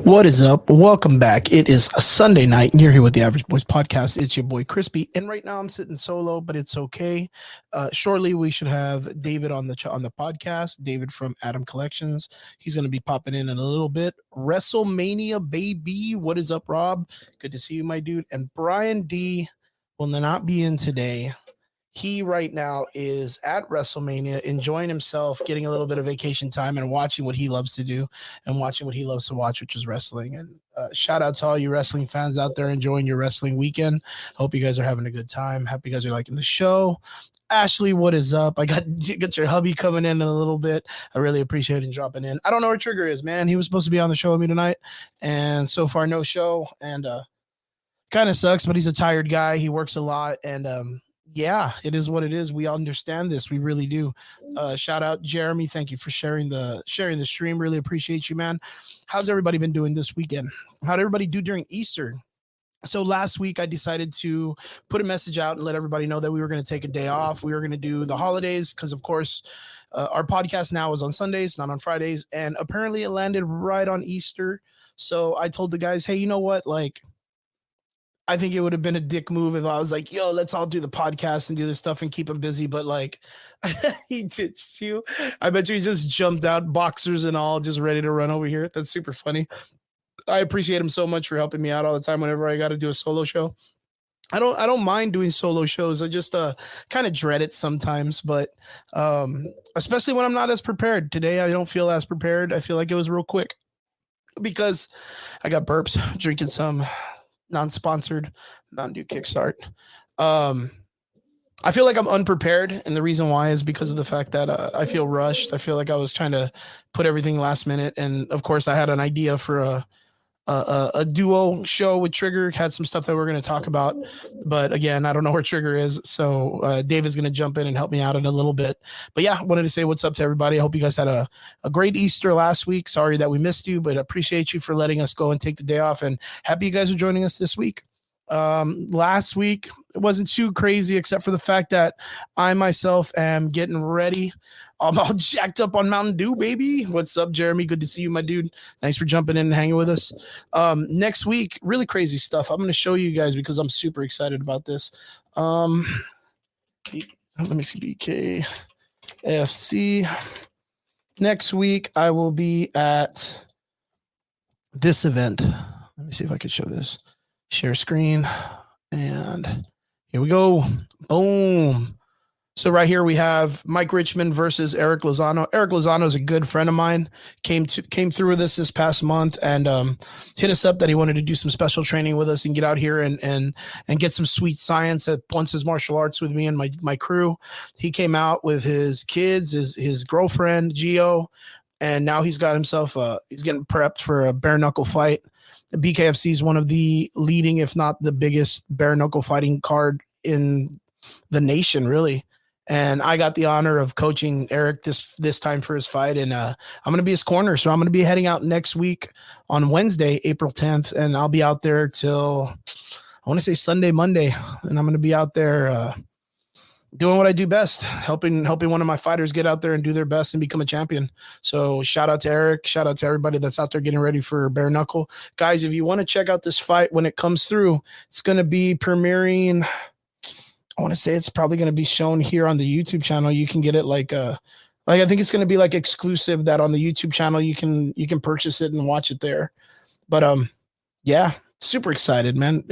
What is up? Welcome back. It is a Sunday night, and you're here with the Average Boys Podcast. It's your boy ChrisP, and right now I'm sitting solo, but it's okay. Shortly, we should have David on the podcast. David from Adam Collections. He's going to be popping in a little bit. WrestleMania, baby. What is up, Rob? Good to see you, my dude. And Brian D will not be in today. He right now is at WrestleMania, enjoying himself, getting a little bit of vacation time and watching what he loves to do and watching what he loves to watch, which is wrestling. And shout out to all you wrestling fans out there enjoying your wrestling weekend. Hope you guys are having a good time. Happy you guys are liking the show. Ashley, what is up? I got your hubby coming in a little bit. I really appreciate him dropping in. I don't know where Trigger is, man. He was supposed to be on the show with me tonight, and so far no show. And kind of sucks, but he's a tired guy. He works a lot, and yeah, it is what it is. We understand this. We really do. Shout out Jeremy. Thank you for sharing the stream. Really appreciate you, man. How's everybody been doing this weekend? How'd everybody do during Easter? So last week I decided to put a message out and let everybody know that we were going to take a day off. We were going to do the holidays because, of course, our podcast now is on Sundays, not on Fridays. And apparently it landed right on Easter. So I told the guys, hey, you know what? Like, I think it would have been a dick move if I was like, yo, let's all do the podcast and do this stuff and keep him busy. But like, he ditched you. I bet you he just jumped out, boxers and all, just ready to run over here. That's super funny. I appreciate him so much for helping me out all the time whenever I got to do a solo show. I don't mind doing solo shows. I just kind of dread it sometimes, but especially when I'm not as prepared. Today, I don't feel as prepared. I feel like it was real quick because I got burps, drinking some non-sponsored Mountain Dew Kickstart. I feel like I'm unprepared, and the reason why is because of the fact that I feel rushed. I feel like I was trying to put everything last minute, and of course I had an idea for a duo show with Trigger. Had some stuff that we're going to talk about, but again, I don't know where Trigger is, so David's going to jump in and help me out in a little bit. But yeah, wanted to say what's up to everybody. I hope you guys had a great Easter last week. Sorry that we missed you, but appreciate you for letting us go and take the day off, and happy you guys are joining us this week. Last week it wasn't too crazy except for the fact that I myself am getting ready. I'm all jacked up on Mountain Dew, baby. What's up, Jeremy? Good to see you, my dude. Thanks for jumping in and hanging with us. Next week, really crazy stuff. I'm going to show you guys because I'm super excited about this. Let me see, BKFC. Next week, I will be at this event. Let me see if I can show this. Share screen, and here we go. Boom. So right here we have Mike Richmond versus Eric Lozano. Eric Lozano is a good friend of mine. Came through with us this past month and hit us up that he wanted to do some special training with us and get out here and get some sweet science at Ponce's martial arts with me and my crew. He came out with his kids, his girlfriend Gio, and now he's got himself he's getting prepped for a bare knuckle fight. The BKFC is one of the leading, if not the biggest, bare knuckle fighting card in the nation, really. And I got the honor of coaching Eric this time for his fight, and I'm going to be his corner. So I'm going to be heading out next week on Wednesday, April 10th, and I'll be out there till I want to say Sunday, Monday, and I'm going to be out there doing what I do best, helping one of my fighters get out there and do their best and become a champion. So shout out to Eric. Shout out to everybody that's out there getting ready for bare knuckle. Guys, if you want to check out this fight when it comes through, it's going to be premiering. I want to say it's probably going to be shown here on the YouTube channel. You can get it like I think it's going to be like exclusive that on the YouTube channel, you can purchase it and watch it there. But yeah. Super excited, man.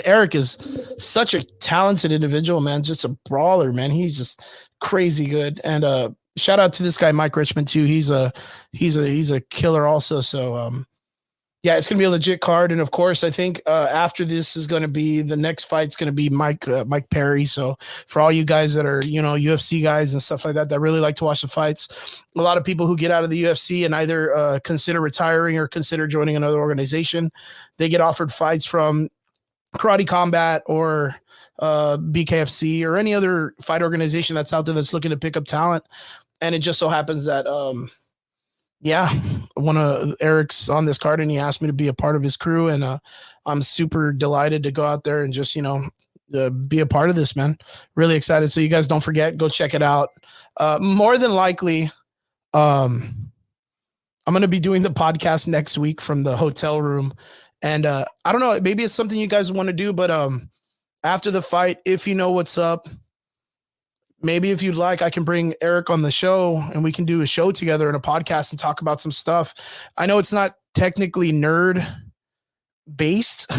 Eric is such a talented individual, man. Just a brawler, man. He's just crazy good. And shout out to this guy, Mike Richmond, too. He's a killer also. So Yeah, it's gonna be a legit card, and of course, I think after this is gonna be the next fight's gonna be Mike Perry. So for all you guys that are UFC guys and stuff like that that really like to watch the fights, a lot of people who get out of the UFC and either consider retiring or consider joining another organization, they get offered fights from Karate Combat or BKFC or any other fight organization that's out there that's looking to pick up talent. And it just so happens that yeah, one of Eric's on this card and he asked me to be a part of his crew, and I'm super delighted to go out there and just be a part of this, man. Really excited. So you guys don't forget, go check it out. More than likely, I'm gonna be doing the podcast next week from the hotel room, and I don't know, maybe it's something you guys want to do, but after the fight, if you know what's up, maybe if you'd like, I can bring Eric on the show and we can do a show together and a podcast and talk about some stuff. I know it's not technically nerd based,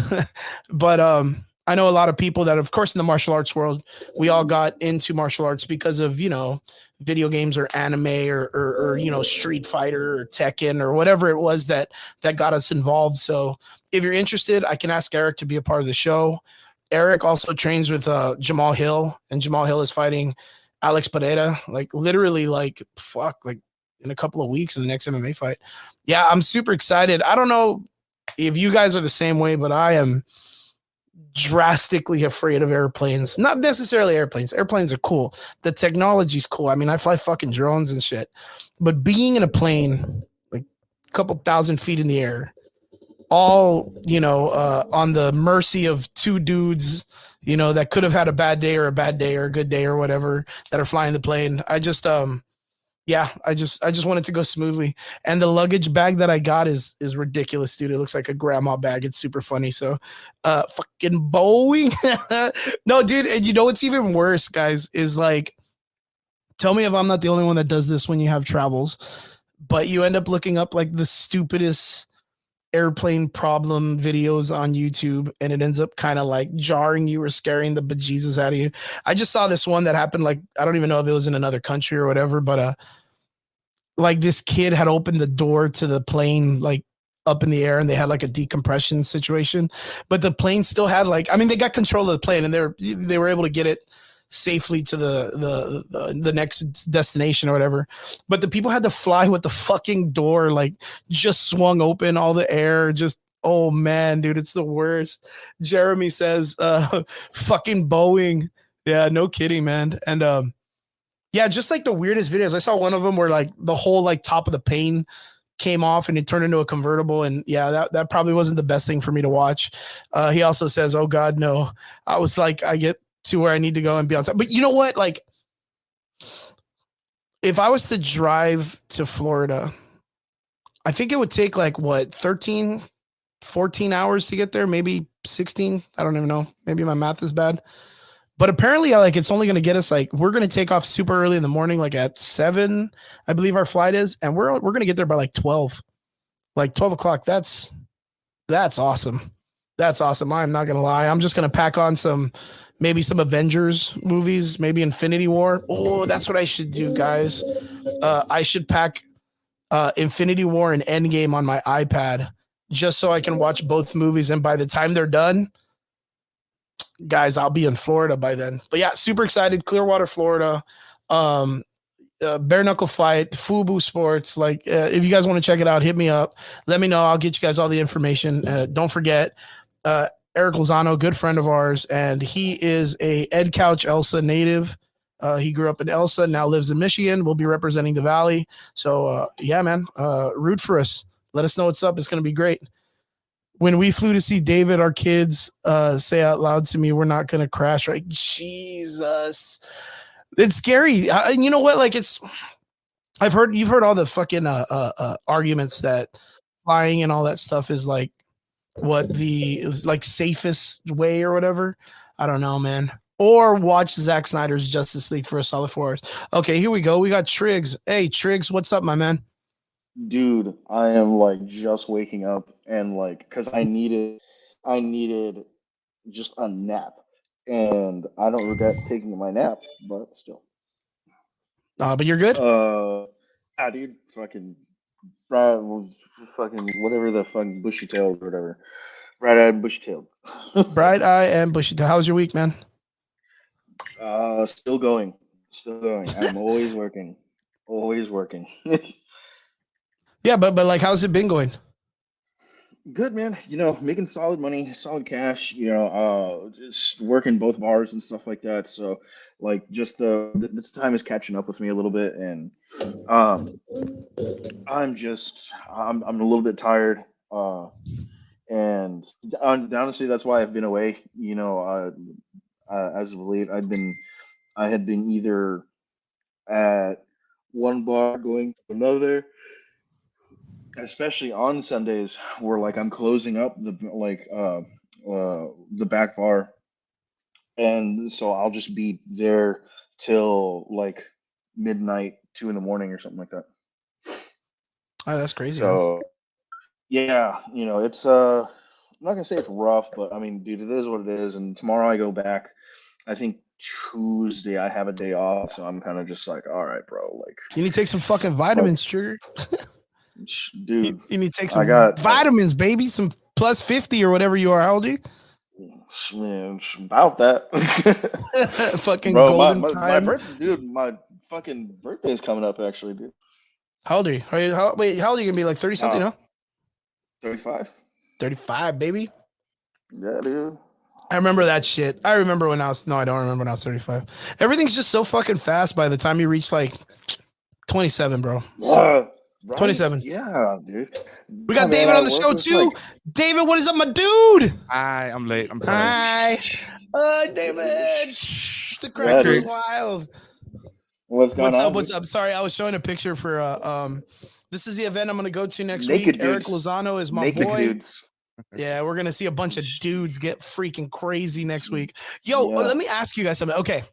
but I know a lot of people that, of course, in the martial arts world, we all got into martial arts because of, video games or anime or Street Fighter or Tekken or whatever it was that got us involved. So if you're interested, I can ask Eric to be a part of the show. Eric also trains with Jamal Hill, and Jamal Hill is fighting Alex Pereira, literally in a couple of weeks in the next MMA fight. Yeah, I'm super excited. I don't know if you guys are the same way, but I am drastically afraid of airplanes. Not necessarily airplanes. Airplanes are cool. The technology's cool. I mean, I fly fucking drones and shit. But being in a plane, a couple thousand feet in the air, all on the mercy of two dudes that could have had a bad day or a good day or whatever, that are flying the plane. I just want it to go smoothly. And the luggage bag that I got is ridiculous, dude. It looks like a grandma bag. It's super funny. So fucking Boeing. No, dude, and what's even worse, guys, is tell me if I'm not the only one that does this when you have travels, but you end up looking up the stupidest airplane problem videos on YouTube, and it ends up kind of jarring you or scaring the bejesus out of you. I just saw this one that happened, I don't even know if it was in another country or whatever, but this kid had opened the door to the plane up in the air, and they had a decompression situation, but the plane still had they got control of the plane, and they were able to get it safely to the next destination or whatever, but the people had to fly with the fucking door just swung open, all the air just, oh man, dude, it's the worst. Jeremy says fucking Boeing. Yeah, no kidding, man. And yeah, just the weirdest videos. I saw one of them where the whole top of the pane came off and it turned into a convertible, and yeah, that probably wasn't the best thing for me to watch. He also says, oh god, no. I was I get to where I need to go and be on time. But you know what? If I was to drive to Florida, I think it would take 13, 14 hours to get there, maybe 16. I don't even know. Maybe my math is bad. But apparently, it's only going to get us we're going to take off super early in the morning, at 7, I believe our flight is, and we're going to get there by 12, 12 o'clock. That's awesome. That's awesome. I'm not going to lie. I'm just going to pack on maybe some Avengers movies, maybe Infinity War. Oh, that's what I should do, guys. I should pack Infinity War and Endgame on my iPad just so I can watch both movies. And by the time they're done, guys, I'll be in Florida by then. But yeah, super excited. Clearwater, Florida. Bare knuckle fight, Fubu Sports. If you guys want to check it out, hit me up. Let me know. I'll get you guys all the information. Don't forget, Eric Lozano, good friend of ours, and he is a Ed Couch Elsa native. He grew up in Elsa, now lives in Michigan. We'll be representing the Valley. So yeah, man, root for us. Let us know what's up. It's going to be great. When we flew to see David, our kids say out loud to me, we're not going to crash, right? Jesus. It's scary. You know what? You've heard all the fucking arguments that flying and all that stuff is what the safest way or whatever. I don't know, man. Or watch Zack Snyder's Justice League for a solid 4 hours. Okay, here we go. We got Triggs. Hey, Triggs, what's up, my man? Dude, I am just waking up and because I needed just a nap, and I don't regret taking my nap, but still. But you're good. Yeah, dude, fucking fucking whatever the fuck bushy tailed or whatever. Bright eyed bushy tailed. Bright eye and bushy tail. How's your week, man? Still going. Still going. I'm always working. Always working. Yeah, but like, how's it been going? Good man. Making solid money, solid cash. Just working both bars and stuff like that. So, like, just this time is catching up with me a little bit, and um, I'm a little bit tired. And honestly, that's why I've been away. As of late, I had been either at one bar going to another, especially on Sundays where like I'm closing up the back bar, and so I'll just be there till like midnight, 2 in the morning or something like that. Oh, that's crazy, man. So yeah, it's I'm not gonna say it's rough, but I mean, dude, it is what it is. And tomorrow I go back. I think Tuesday I have a day off, so I'm kind of just like, all right, bro, You need to take some fucking like, vitamins, Trigger. dude, You need to take I some got vitamins, baby. Some plus 50 or whatever you are. How old are you? man, it's about that, Fucking bro. My, golden my my time. birthday, dude. My fucking birthday is coming up, actually, dude. How old are you? Wait, how old are you gonna be? Like 30 something, Uh, huh? 35. 35, baby. Yeah, dude. I remember that shit. I remember when I was, no, I don't remember when I was 35. Everything's just so fucking fast by the time you reach like 27, bro. Yeah, right. 27. Yeah, dude. We Yeah, got man. David At on the work, show it's too. like, David, what is up, my dude? Hi, I'm late. I'm sorry. Hi. David. The crowd yeah, goes dude. wild. What's going What's on, up? What's dude? up? Sorry, I was showing a picture for this is the event I'm gonna go to next week. Naked Eric dudes. Lozano is my Naked boy. dudes. Yeah, we're gonna see a bunch of dudes get freaking crazy next week. Yo, Yeah. let me ask you guys something. Okay.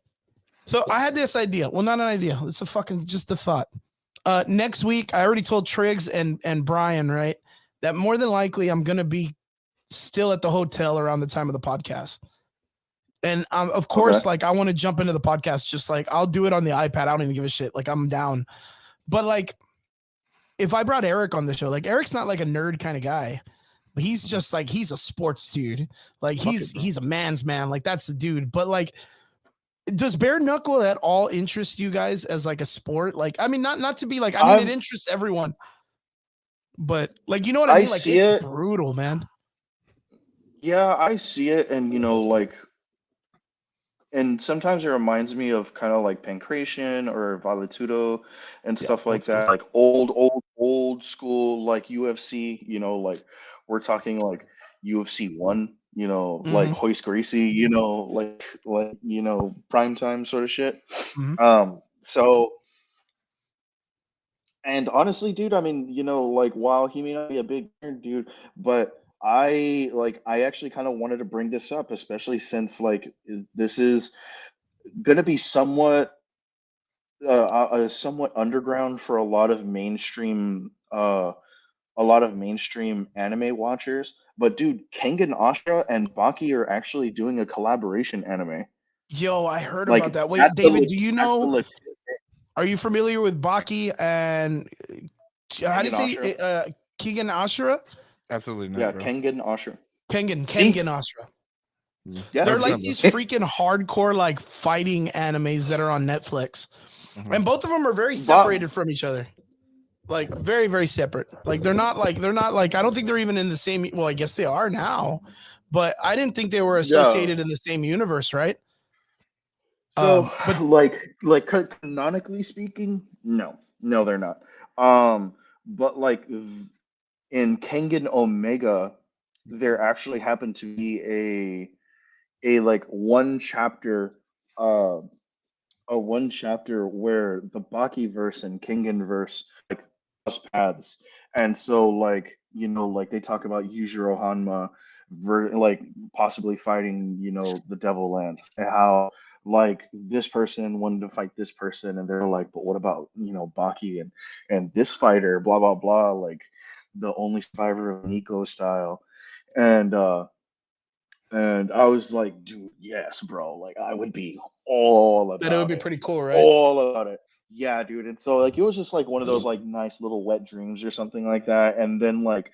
So I had this idea. Well, not an idea. It's a fucking just a thought. Next week, I already told Triggs and Brian, right, that more than likely I'm gonna be still at the hotel around the time of the podcast. And of course, Okay. like I want to jump into the podcast, just like I'll do it on the iPad. I don't even give a shit. Like I'm down. But like if I brought Eric on the show, like Eric's not like a nerd kind of guy. But he's just like he's a sports dude. Like he's a man's man. Like that's the dude. But like, does bare knuckle at all interest you guys as like a sport? Like, I mean, not to be like, I mean, it interests everyone, but like, you know what I I mean? Like, see it's it. brutal, man. Yeah, I see it, and like, and sometimes it reminds me of kind of like Pancration or Valetudo and Yeah, stuff like old school. that, like old school like UFC. Like we're talking like UFC 1. Like Mm-hmm. Hoist Gracie. Like prime time sort of shit. Mm-hmm. So, and honestly, dude, I mean, like while he may not be a big nerd, dude, but I actually kind of wanted to bring this up, especially since like this is gonna be somewhat underground for a lot of mainstream anime watchers. But dude, Kengan Ashura and Baki are actually doing a collaboration anime. Yo, I heard about Like that. Wait, that's the David, do you that's the know? legit Are you familiar with Baki and how do you Kengan say Ashura. it, Keegan Ashura? Absolutely not, Yeah, bro. Kengan Ashura. Kengan See? Ashura. Yeah, They're Never like mind, see? bro. these freaking hardcore like fighting animes that are on Netflix. Mhm. And both of them are very But separated from each other. Like very, very separate. Like they're not like I don't think they're even in the same, well, I guess they are now, but I didn't think they were yeah. associated in the same universe, right? So, But canonically speaking, no, they're not. But like in Kengan Omega, there actually happened to be a like uh, one chapter where the Baki verse and Kengan verse cross paths, and so like like they talk about Yujiro Hanma, like possibly fighting the Devil Lance, and how like this person wanted to fight this person, and they're like, but what about Baki and this fighter, blah blah blah, like the only survivor of Nico style, and I was like, dude, yes, bro, like I would be all that it would about be it, pretty cool, right? all about it. Yeah, dude. And so like it was just like one of those like nice little wet dreams or something like that. And then like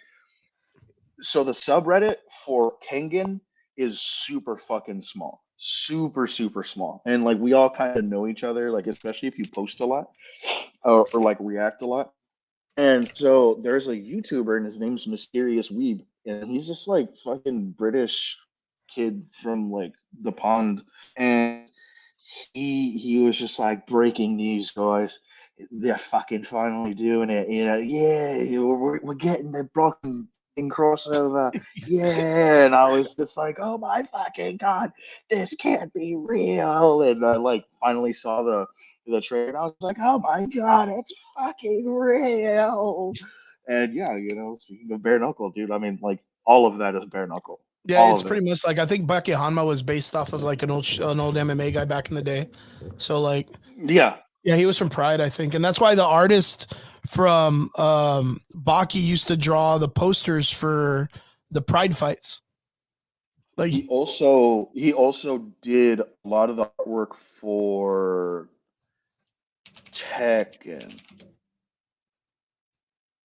so the subreddit for Kengan is super fucking small. Super, super small. And like we all kind of know each other, like especially if you post a lot or like react a lot. And so there's a YouTuber and his name's Mysterious Weeb. And he's just like fucking British kid from like the pond. And he was just like breaking news, guys. They're fucking finally doing it, you know. Yeah, we're getting the broken crossover. Yeah, and I was just like, oh my fucking god, this can't be real. And I like finally saw the trailer. And I was like, oh my god, it's fucking real. And yeah, you know, speaking of bare knuckle, dude, I mean, like all of that is bare knuckle. Yeah, All it's of it. pretty much like I think Bucky Hanma was based off of like an old MMA guy back in the day. So like, Yeah. yeah, he was from Pride, I think, and that's why the artist from Baki used to draw the posters for the Pride fights. Like He also did a lot of the artwork for Tekken.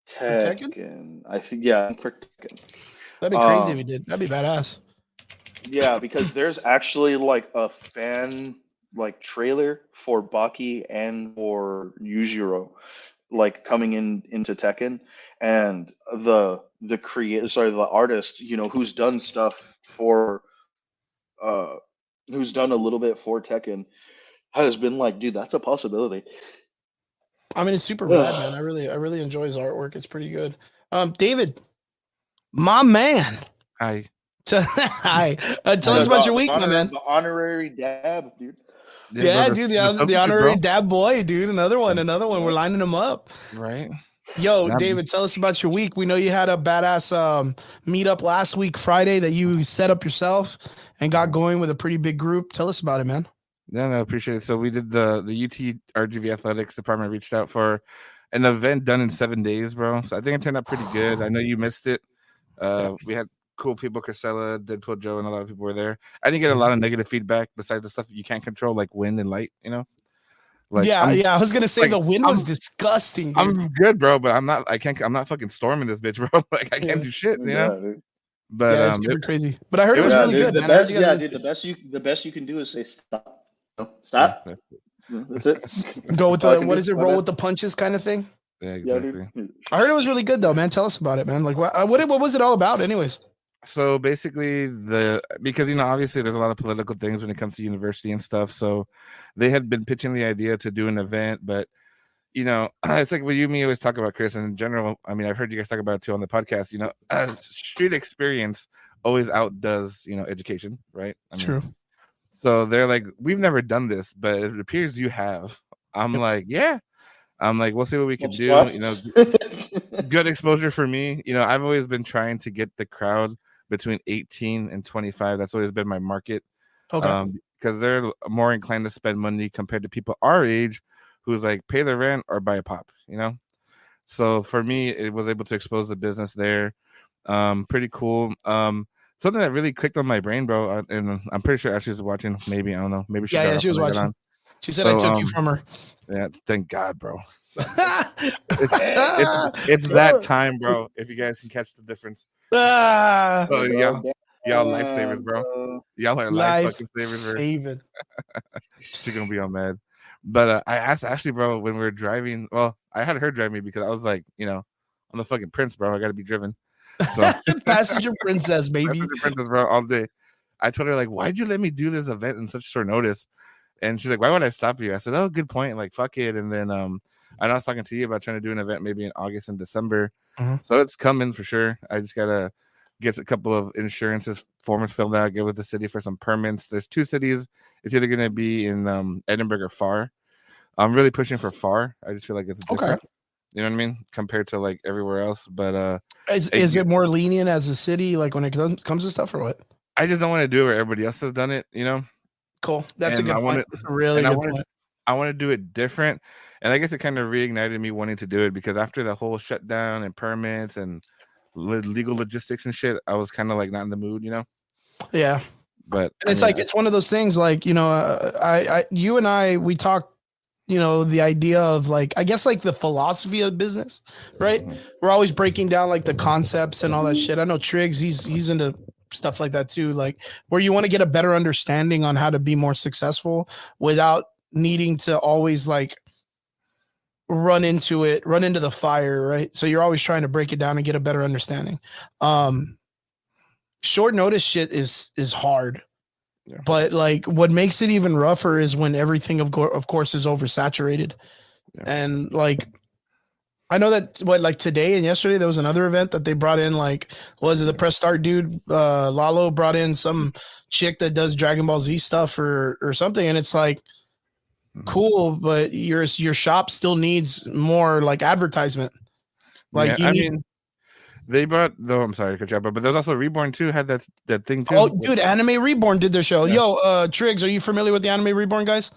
for Tekken, I think yeah, for Tekken. that'd be crazy if he did. That'd be badass. Yeah, because there's actually like a fan like trailer for Baki and for Yujiro like coming into Tekken, and the creator, sorry, the artist, you know, who's done stuff for uh who's done a little bit for Tekken has been like, dude, that's a possibility. I mean, it's super rad, man. I really enjoy his artwork. It's pretty good. David, my man. Hi. Hi. Tell us about your week, my man. The honorary dab, dude. Yeah, dude, the substitute, honorary bro. dab boy, dude. Another one. We're lining them up. Right. Yo, Yeah, David, tell us about your week. We know you had a badass meetup last week, Friday, that you set up yourself and got going with a pretty big group. Tell us about it, man. Yeah, no, appreciate it. So we did the UT RGV Athletics Department reached out for an event done in 7 days, bro. So I think it turned out pretty good. I know you missed it. We had cool people, Casella, Deadpool Joe, and a lot of people were there. I didn't get a lot of negative feedback besides the stuff you can't control, like wind and light, you know? Like yeah, I was gonna say like, the wind was disgusting, dude. I'm good, bro, but I'm not fucking storming this bitch, bro. Like I can't do shit, you know? Dude. But yeah, it's super crazy. But I heard it was was- really dude, good, man. I heard you guys dude, the best you can do is say stop. No, yeah, stop. That's it. go with All I the can what do. is it? My Roll bad. with the punches kind of thing. yeah, Yeah, exactly. dude. I heard it was really good though, man. Tell us about it, man. Like what was it all about, anyways? So basically because you know obviously there's a lot of political things when it comes to university and stuff, so they had been pitching the idea to do an event, but you know it's like what you and me always talk about, Chris, and in general, I mean, I've heard you guys talk about it too on the podcast, you know, street experience always outdoes, you know, education, right? I mean, True. so they're like, we've never done this, but it appears you have. I'm like, yeah. I'm like, we'll see what we can do, you know. Good exposure for me. You know, I've always been trying to get the crowd between 18 and 25. That's always been my market. Okay. Because they're more inclined to spend money compared to people our age who's like pay the rent or buy a pop, you know. So for me, it was able to expose the business there. Pretty cool. Something that really clicked on my brain, bro, and I'm pretty sure Ashley's watching. Maybe, I don't know. Maybe she got Yeah, off she was when I got watching. on. She said So, I took you from her. Yeah, thank God, bro. So, it's that time, bro. If you guys can catch the difference. Ah, Oh, y'all lifesavers, bro. Y'all are life fucking savers, bro. saving. She's gonna be all mad. But I asked Ashley, bro, when we were driving. Well, I had her drive me because I was like, you know, I'm the fucking prince, bro. I got to be driven. So Passenger princess, baby. Passenger princess, bro, all day. I told her like, why'd you let me do this event in such short notice? And she's like, why would I stop you? I said, oh, good point. Like, fuck it. And then I know I was talking to you about trying to do an event maybe in August and December. So it's coming for sure. I just gotta get a couple of insurances forms filled out, get with the city for some permits. There's 2 cities. It's either gonna be in Edinburgh or Far. I'm really pushing for Far. I just feel like it's different. Okay. You know what I mean? Compared to like everywhere else. But is it more lenient as a city, like when it comes to stuff, or what? I just don't want to do it where everybody else has done it, you know? Cool. That's And a good point. That's a really good point. I want to do it different. And I guess it kind of reignited me wanting to do it because after the whole shutdown and permits and legal logistics and shit, I was kind of like not in the mood, you know? Yeah. But and it's like, it's one of those things like, you know, you and I, we talk the idea of like, I guess like the philosophy of business, right? We're always breaking down like the concepts and all that shit. I know Triggs, he's into stuff like that too, like where you want to get a better understanding on how to be more successful without needing to always like run into the fire, right? So you're always trying to break it down and get a better understanding. Short notice shit is hard. Yeah. But like what makes it even rougher is when everything of course is oversaturated. Yeah. And like I know that like today and yesterday there was another event that they brought in, like, was it the press start dude, Lalo brought in some chick that does Dragon Ball Z stuff or something, and it's like cool, but your shop still needs more like advertisement. Like yeah, I mean, they brought though. I'm sorry to cut you off, but there's also Reborn too. Had that thing too. Oh, dude, Anime Reborn did their show. Yeah. Yo, Triggs, are you familiar with the Anime Reborn guys?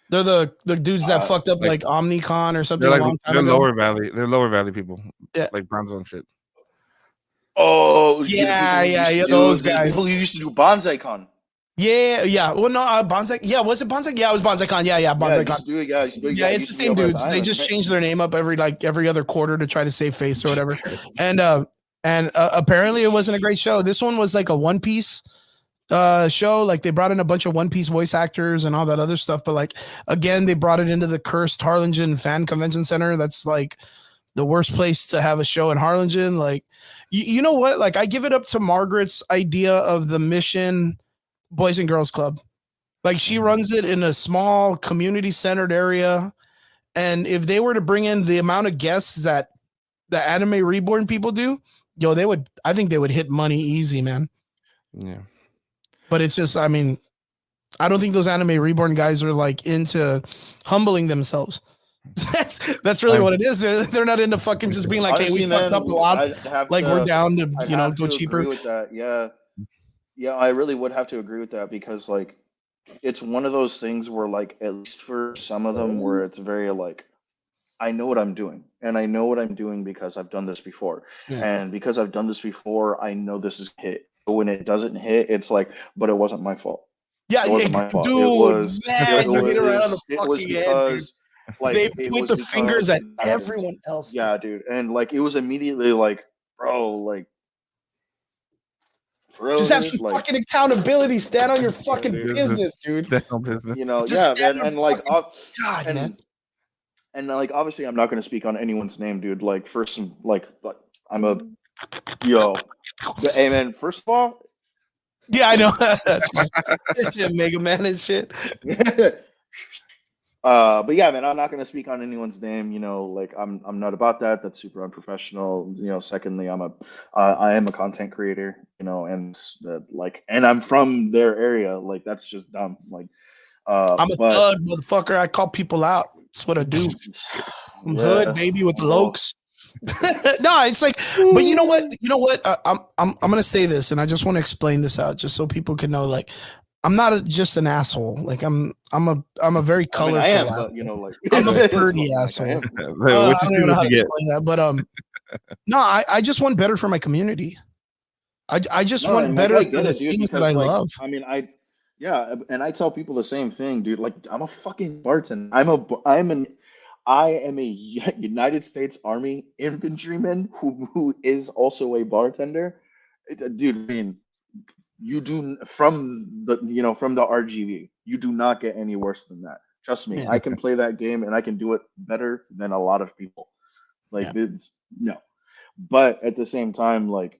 They're the dudes that fucked up like OmniCon or something They're a long time ago. Lower Valley. They're Lower Valley people. Yeah, like Bronzo and shit. Oh, yeah, those guys. Who used to do Bonsai Con. Yeah. Well, no, Bonsai. Yeah, was it Bonsai? Yeah, it was Bonsai Con. Yeah, Bonsai Con. Yeah, It's the same dudes. They just changed their name up every other quarter to try to save face or whatever. and apparently it wasn't a great show. This one was like a One Piece show. Like they brought in a bunch of One Piece voice actors and all that other stuff. But like again, they brought it into the cursed Harlingen Fan Convention Center. That's like the worst place to have a show in Harlingen. Like, you know what? Like I give it up to Margaret's idea of the Mission Boys and Girls Club. Like she runs it in a small community centered area. And if they were to bring in the amount of guests that the Anime Reborn people do, I think they would hit money easy, man. Yeah. But it's just, I mean, I don't think those Anime Reborn guys are like into humbling themselves. That's really what it is. They're not into fucking just being like, honestly, hey, we fucked up a lot. Like we're down to go cheaper. Agree with that. Yeah, I really would have to agree with that because like it's one of those things where like at least for some of them where it's very like I know what I'm doing and I know what I'm doing because I've done this before. Yeah. And because I've done this before, I know this is hit. But when it doesn't hit, it's like, but it wasn't my fault. Yeah, it wasn't my fault. Dude, it was because like they point the fingers at everyone else. Yeah, dude. And like it was immediately like, bro, like just have some fucking accountability. Stand on your fucking business, dude. Stand on business. You know, yeah, man. And like, man. And like, obviously, I'm not going to speak on anyone's name, dude. Like, first, like I'm a hey, man. First of all, yeah, I know that's fine. Mega Man and shit. But yeah, man, I'm not going to speak on anyone's name. You know, like I'm not about that. That's super unprofessional. You know, secondly, I am a content creator. You know, and and I'm from their area. Like that's just dumb. Like, I'm a thug, motherfucker. I call people out. That's what I do. I'm hood, baby, with the lokes. No, it's like, but you know what? I'm gonna say this, and I just want to explain this out, just so people can know. Like, I'm not just an asshole. Like, I'm a very colorful. I am, asshole. But, you know, like I'm a pretty asshole. I don't know how to explain that, but no, I just want better for my community. I just want better for the things that I love. I mean, yeah, and I tell people the same thing, dude. Like, I'm a fucking bartender. I am a United States Army infantryman who is also a bartender. Dude, I mean, you do from the RGV, you do not get any worse than that. Trust me, I can play that game and I can do it better than a lot of people. Like, no, but at the same time, like.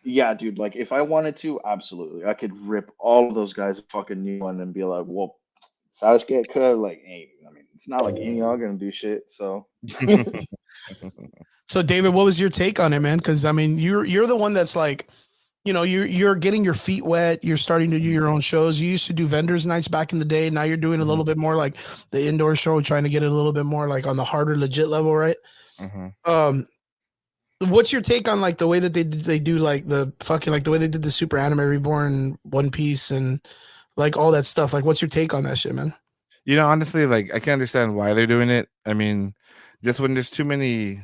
Yeah, dude, like if I wanted to, absolutely. I could rip all of those guys a fucking new one and be like, well, Sasuke could, like, hey, I mean, it's not like any of y'all gonna do shit, so. So, David, what was your take on it, man? Because, I mean, you're the one that's like, you know, you're getting your feet wet. You're starting to do your own shows. You used to do vendors nights back in the day. Now you're doing a little bit more like the indoor show, trying to get it a little bit more like on the harder, legit level, right? What's your take on like the way that they do like the fucking like the way they did the Super Anime Reborn, One Piece, and like all that stuff? Like, what's your take on that shit, man? You know, honestly, like I can't understand why they're doing it. I mean, just when there's too many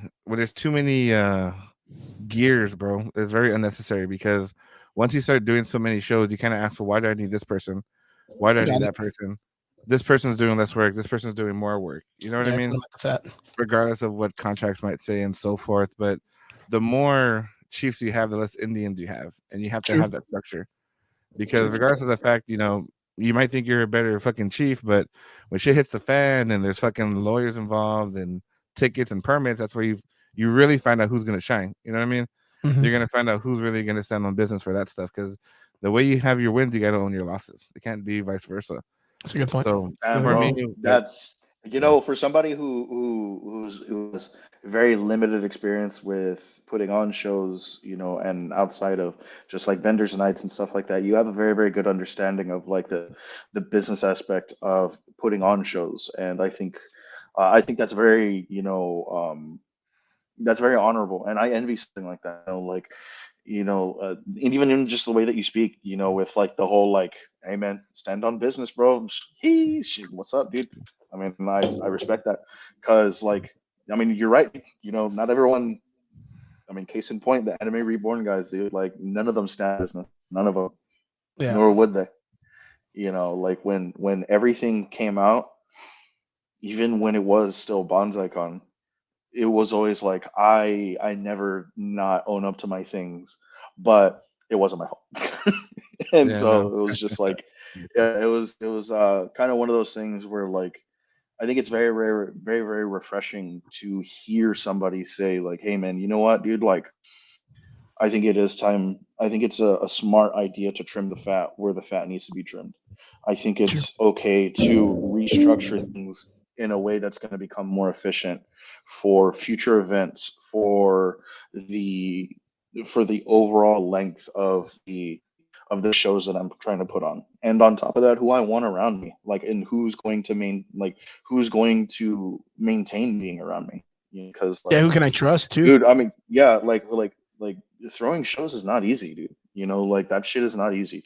gears, bro, it's very unnecessary because once you start doing so many shows, you kind of ask, well, why do I need this person? Why do I need that person? this person's doing less work, this person's doing more work. You know what I mean? Limit the fat. Regardless of what contracts might say and so forth. But the more chiefs you have, the less Indians you have, and you have to True. have that structure. Because regardless of the fact, you know, you might think you're a better fucking chief, but when shit hits the fan and there's fucking lawyers involved and tickets and permits, that's where you really find out who's gonna shine. You know what I mean? Mhm. You're gonna find out who's really gonna stand on business for that stuff. Because the way you have your wins, you gotta own your losses. It can't be vice versa. That's a good point. So And for bro, me, that's for somebody who has very limited experience with putting on shows, and outside of just like vendors nights and stuff like that, you have a very, very good understanding of like the business aspect of putting on shows. And I think that's very, that's very honorable, and I envy something like that. Like, and even in just the way that you speak, with like the whole like, "Hey man, stand on business, bro." What's up, dude? I mean, I respect that, because like, I mean, you're right. Not everyone. I mean, case in point, the Anime Reborn guys, dude. Like, none of them stand business. None of them. Yeah. Nor would they. Like when everything came out, even when it was still BonzaiCon, it was always like I never not own up to my things, but it wasn't my fault. And yeah, so no. it was just like, yeah, it was kind of one of those things where like I think it's very very very very refreshing to hear somebody say like, "Hey man, you know what, dude? Like, I think it is time. I think it's a smart idea to trim the fat where the fat needs to be trimmed. I think True. it's okay to restructure things in a way that's going to become more efficient for future events, the for the overall length of the shows that I'm trying to put on. And on top of that, who I want around me, like, and who's going to maintain being around me. Because Yeah, like, who can I trust too? dude, I mean, yeah, like throwing shows is not easy, dude. Like that shit is not easy.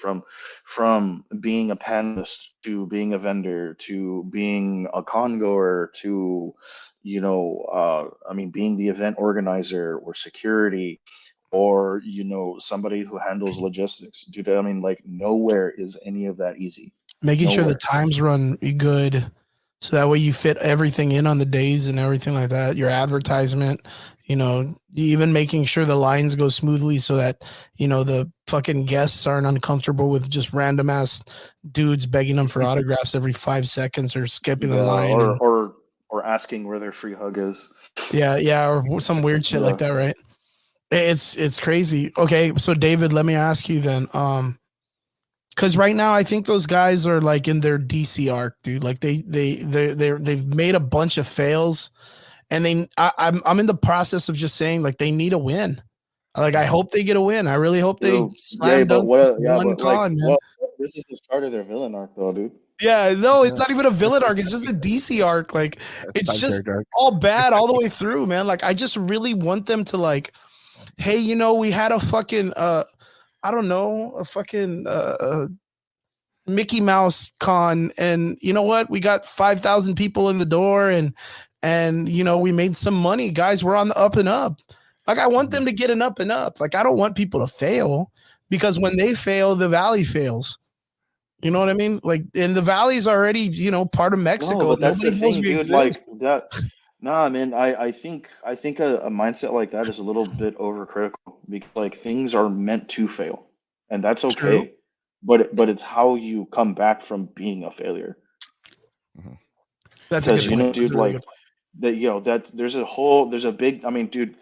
From being a panelist to being a vendor to being a congoer to, I mean, being the event organizer or security or somebody who handles logistics, dude. I mean, like nowhere is any of that easy. Making sure the Nowhere. times run good, so that way you fit everything in on the days and everything like that. Your advertisement, even making sure the lines go smoothly so that the fucking guests aren't uncomfortable with just random ass dudes begging them for autographs every 5 seconds or skipping the Yeah, line. or asking where their free hug is. Yeah, or some weird shit like Yeah. that, right? It's crazy. Okay, so David, let me ask you then. Because right now I think those guys are like in their DC arc, dude. Like they've made a bunch of fails, and I'm in the process of just saying like they need a win. Like I hope they get a win. I really hope they Dude, yeah, slam but dunk what? Yeah, one but like, con, man. well, this is the start of their villain arc, though, dude. Yeah, no, it's not even a villain arc. It's just a DC arc. Like it's Side just character. all bad all the way through, man. Like I just really want them to like, hey, we had a fucking I don't know, a fucking Mickey Mouse con, and you know what? We got 5,000 people in the door, and we made some money, guys. We're on the up and up. Like I want them to get an up and up. Like I don't want people to fail, because when they fail, the valley fails. You know what I mean? Like, and the valley's already part of Mexico. No, but that's the Nobody knows thing, we dude. exist. Like that. Nah, man. I think a mindset like that is a little bit overcritical, because like things are meant to fail, and that's True. okay. But it's how you come back from being a failure. That's a Because good point. That's dude, a really like good point. that there's a big. I mean, dude,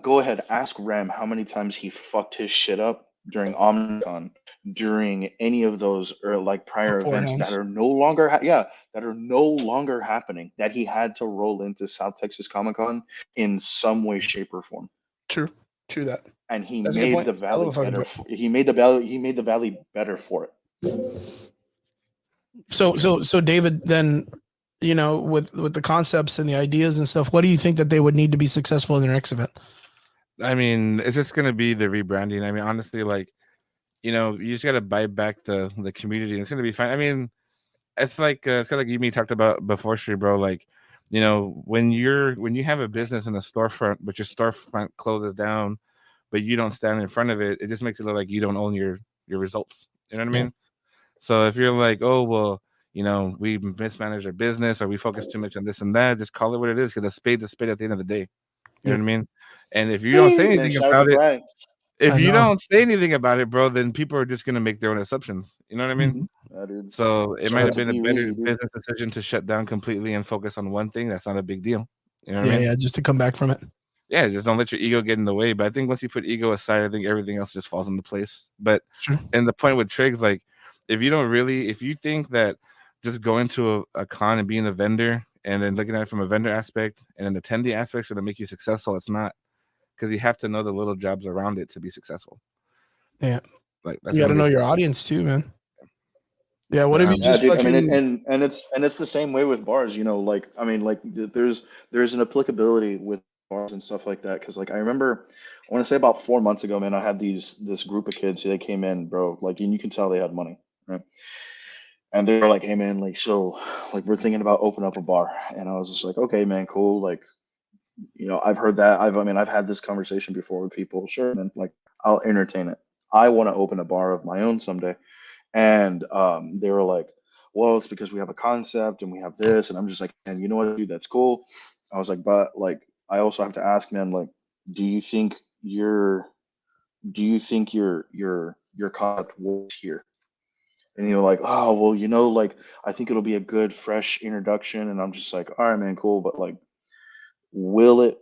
go ahead, ask Ram how many times he fucked his shit up during Omnicon, during any of those or like prior events that Beforehand. are no longer that are no longer happening, that he had to roll into South Texas Comic Con in some way, shape, or form. True that. And he That's a good made point. the Hell of valley a fucking better. point. He made the valley better for it. So David, then with the concepts and the ideas and stuff, what do you think that they would need to be successful in their next event? I mean, it's just gonna be the rebranding. I mean, honestly, like, you just gotta buy back the community, and it's gonna be fine. I mean, it's kind of like you me talked about before, Street, bro. Like, when you have a business in a storefront, but your storefront closes down, but you don't stand in front of it, it just makes it look like you don't own your results. You know what I mean? So if you're like, oh well, we mismanage our business or we focus too much on this and that. Just call it what it is, because a spade's a spade at the end of the day. You know what I mean? And if you don't say anything about it, if you don't say anything about it, bro, then people are just gonna make their own assumptions. You know what I mean? So it might have been a better business decision to shut down completely and focus on one thing. That's not a big deal. You know what I mean? Yeah, just to come back from it. Yeah, just don't let your ego get in the way. But I think once you put ego aside, I think everything else just falls into place. But and the point with Triggs, like, if you think that just going to a con and being a vendor and then looking at it from a vendor aspect and an attendee aspect is going to make you successful, it's not. Because you have to know the little jobs around it to be successful. Yeah, like that's you got to know your audience too, man. Yeah, what if you just dude, fucking... I mean, and it's the same way with bars, like, I mean, like there's an applicability with bars and stuff like that, because like I remember, I want to say about 4 months ago, man, I had this group of kids. They came in, bro, like, and you can tell they had money, right? And they were like, hey man, like, so like we're thinking about opening up a bar. And I was just like, okay man, cool, like, I've heard that. I've had this conversation before with people. Sure, man, like, I'll entertain it. I want to open a bar of my own someday. And they were like, well, it's because we have a concept and we have this. And I'm just like, and you know what, dude, that's cool. I was like, but like, I also have to ask, man, like, do you think your concept works here? And you're like, oh, well, like, I think it'll be a good, fresh introduction. And I'm just like, all right, man, cool. But like, will it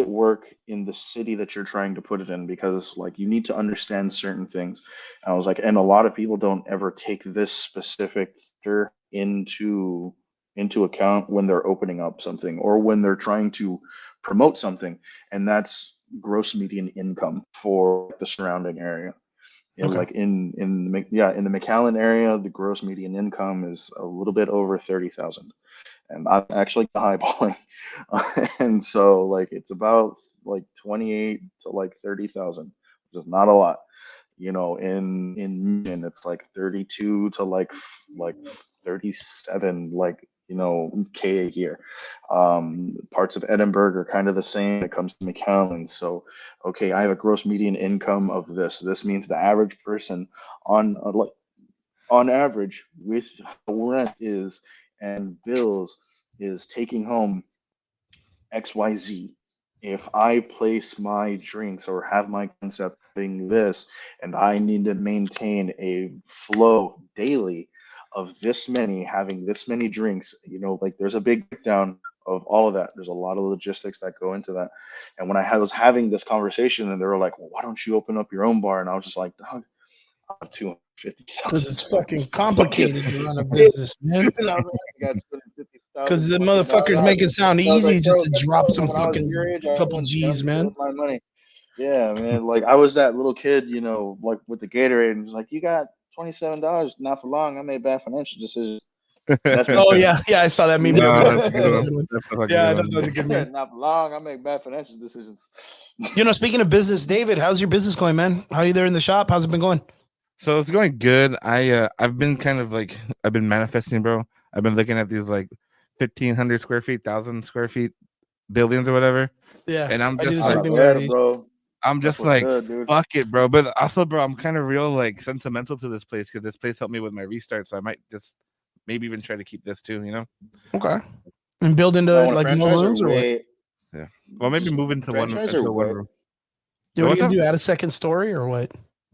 work in the city that you're trying to put it in? Because like, you need to understand certain things. And I was like, and a lot of people don't ever take this specific factor into account when they're opening up something or when they're trying to promote something, and that's gross median income for the surrounding area. Like in the McAllen area, the gross median income is a little bit over 30,000, and I'm actually eyeballing, and so like it's about like 28 to like 30,000, which is not a lot. In it's like 32 to like 37, like K a year. Parts of Edinburgh are kind of the same when it comes to McAllen. So, okay, I have a gross median income of this. This means the average person on average with rent is and bills is taking home XYZ. If I place my drinks or have my concept being this, and I need to maintain a flow daily of this many, having this many drinks, like there's a big breakdown of all of that. There's a lot of logistics that go into that. And when I was having this conversation, and they were like, well, why don't you open up your own bar? And I was just like, dog, I have 250,000. Because it's fucking complicated to run a business, man. Because the motherfuckers make it sound easy just to drop some fucking couple G's, man. My money. Yeah, man. Like I was that little kid, like with the Gatorade, and it was like, you got $27. Not for long. I made bad financial decisions. Oh yeah, I saw that meme. No, yeah, that was a good meme. Not for long. I make bad financial decisions. Speaking of business, David, how's your business going, man? How are you there in the shop? How's it been going? So it's going good. I've been kind of like, I've been manifesting, bro. I've been looking at these like 1,500 square feet, 1,000 square feet buildings or whatever. Yeah, and I'm just like, bro. I'm just like, fuck it, bro. But also, bro, I'm kind of real like sentimental to this place because this place helped me with my restart. So I might just maybe even try to keep this too, Okay. And build into like more rooms or what? Yeah. Well, maybe move into one room. What are you gonna do? Add a second story or what?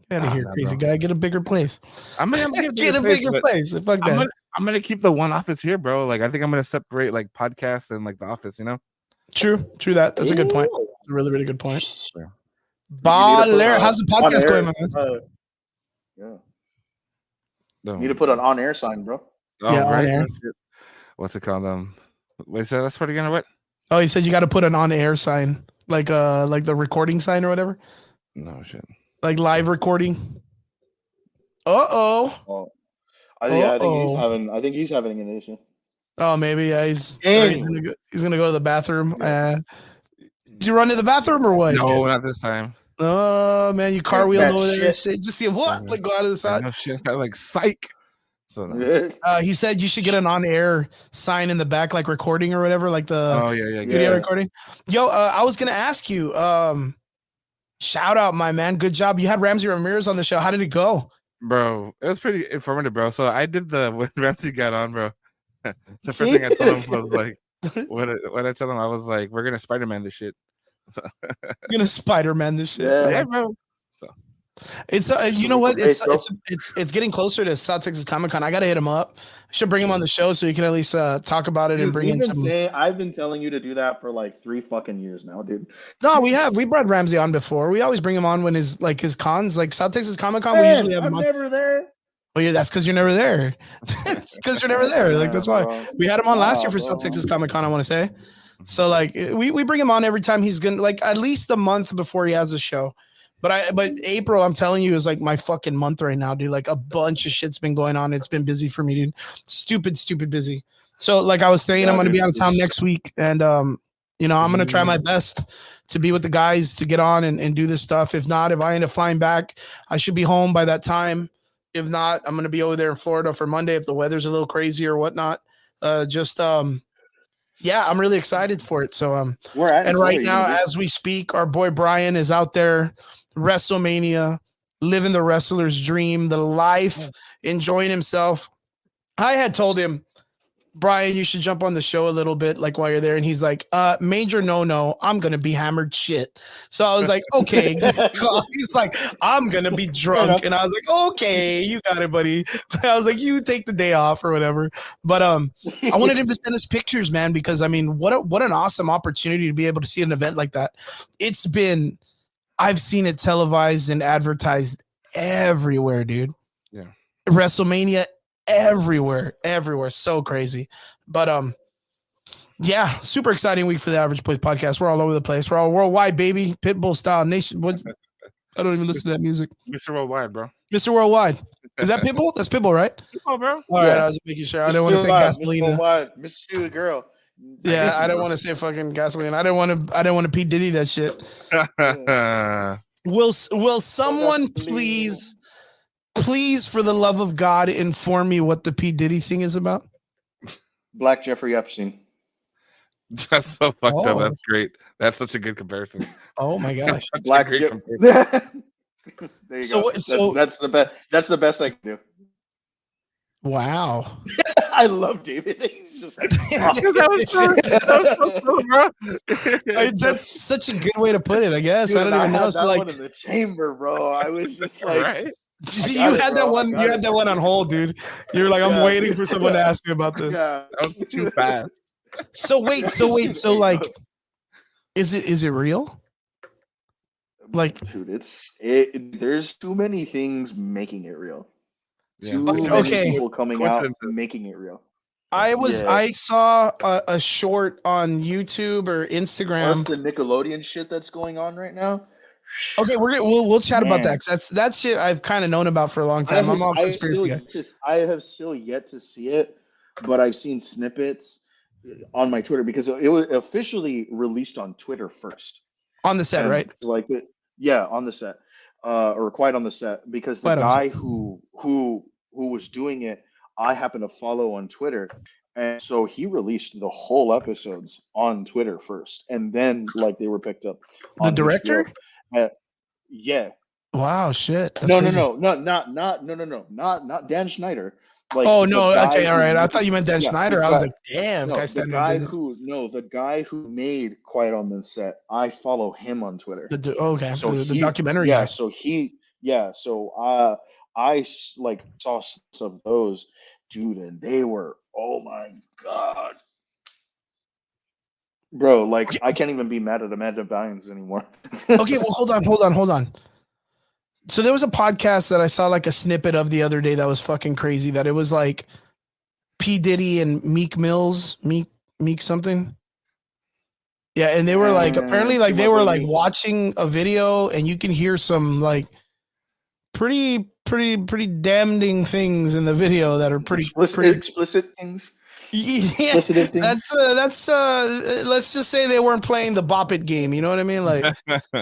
Get out of here, crazy guy. Get a bigger place. I'm gonna get a bigger place. Fuck that. I'm gonna keep the one office here, bro. Like I think I'm gonna separate like podcasts and like the office, True that. That's a good point. That's a really, really good point. Yeah. How's the podcast going, man? Yeah. You need to put an on-air sign, bro. Oh, yeah, right. On-air. What's it called? Wait, say that's part again or what? Oh, you said you got to put an on-air sign, like the recording sign or whatever. No shit. Like live recording. Oh. I think he's having an issue. Oh, maybe he's gonna go to the bathroom. Did you run to the bathroom or what? No, not this time. Oh man, you car wheeled over there. Just see what? Like go out of the side. No shit. Like psych. So he said you should get an on-air sign in the back, like recording or whatever, like the video recording. Yo, I was gonna ask you. Shout out, my man. Good job. You had Ramsey Ramirez on the show. How did it go? Bro, it was pretty informative, bro. So I did when Ramsey got on, bro. The first thing I told him was like, what I told him, I was like, we're gonna Spider-Man this shit. You're gonna Spider-Man this shit. Yeah. Yeah, bro. So It's you know what? It's getting closer to South Texas Comic Con. I gotta hit him up. I should bring him on the show so you can at least talk about it and Dude, bring in some. I've been telling you to do that for like 3 fucking years now, dude. No, we brought Ramsey on before. We always bring him on when his cons, like South Texas Comic Con. We usually have him I'm on. never there. Oh yeah, that's because you're never there. It's because you're never there. Like that's why we had him on last year for South Texas Comic Con. I want to say. So like we bring him on every time he's gonna, like, at least a month before he has a show. But April, I'm telling you, is like my fucking month right now, dude. Like a bunch of shit's been going on. It's been busy for me, dude. Stupid busy. So like I was saying, I'm gonna be out of town next week, and you know, I'm gonna try my best to be with the guys to get on and do this stuff. If not, if I end up flying back, I should be home by that time. If not, I'm gonna be over there in Florida for Monday if the weather's a little crazy or whatnot. Yeah, I'm really excited for it. So right now, as we speak, our boy Brian is out there, WrestleMania, living the wrestler's dream, the life, enjoying himself. I had told him, Brian, you should jump on the show a little bit, like while you're there. And he's like, major no, I'm gonna be hammered shit. So I was like, okay. He's like, I'm gonna be drunk. And I was like, okay, you got it, buddy. I was like, you take the day off or whatever. But I wanted him to send us pictures, man, because I mean, what an awesome opportunity to be able to see an event like that. I've seen it televised and advertised everywhere, dude. Yeah. WrestleMania everywhere, so crazy. But yeah, super exciting week for the Average Boys podcast. We're all over the place. We're all worldwide, baby. Pitbull style nation. I don't even listen to that music. Mr. Worldwide, bro. Mr. Worldwide. Is that Pitbull? That's Pitbull, right? Pitbull, bro. All right, I was just making sure. I didn't want to say Gasolina. Miss You, girl. Yeah, I don't want to say fucking Gasolina. I don't want to P Diddy that shit. Will someone please, for the love of God, inform me what the P Diddy thing is about? Black Jeffrey Epstein. That's so fucked up. That's great. That's such a good comparison. Oh my gosh. Black Jeffrey. There you go. That's the best I can do. Wow. I love David. He's just like, that's such a good way to put it, I guess. Dude, I don't even know. That one in the chamber, bro. I was just like, right? You had that one on hold, dude. You're like, I'm waiting for someone to ask me about this. That was too fast. So wait. So like, is it real? Like, dude, there's too many things making it real. Yeah. Too many people coming out making it real. I saw a short on YouTube or Instagram. Plus the Nickelodeon shit that's going on right now. Okay, we'll chat about that, because that's shit I've kind of known about for a long time. I'm all conspiracy guy. I have still yet to see it, but I've seen snippets on my Twitter because it was officially released on Twitter first. On the set, right? Like on the set, or quite on the set, because the guy who was doing it, I happen to follow on Twitter, and so he released the whole episodes on Twitter first, and then like they were picked up. The director? Yeah. Wow, shit. That's No, crazy. not Dan Schneider. Like, oh no, okay, all right. I thought you meant Dan Schneider. I was like, damn, the guy who made Quiet on the Set. I follow him on Twitter. So the documentary. Yeah, guy. so I like saw some of those, dude, and they were, oh my god, bro. Like I can't even be mad at Amanda Bynes anymore. Okay, well, hold on. So there was a podcast that I saw like a snippet of the other day that was fucking crazy. That it was like P Diddy and Meek Mills, Meek something. Yeah, and they were like, apparently, like they were like watching a video, and you can hear some like pretty damning things in the video that are pretty explicit things. Yeah, that's let's just say they weren't playing the Bop It game. You know what I mean? Like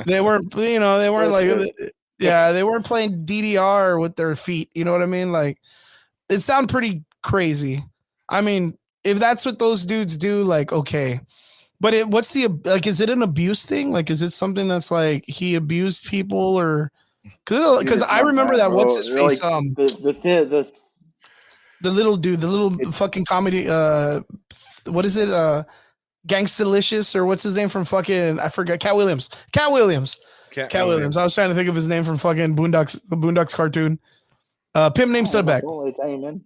they weren't like. Yeah, they weren't playing DDR with their feet. You know what I mean? Like, it sounded pretty crazy. I mean, if that's what those dudes do, like, okay. But is it an abuse thing? Like, is it something that's like he abused people, or Because it's I not remember that. What's bro. his Like face? the The little dude, the little fucking comedy. What is it? Gangstalicious or what's his name from fucking? I forgot. Cat Williams. Cat Williams. Cat Williams. I was trying to think of his name from fucking Boondocks. The Boondocks cartoon. Pimp named I am a Slipback. boy, Damon.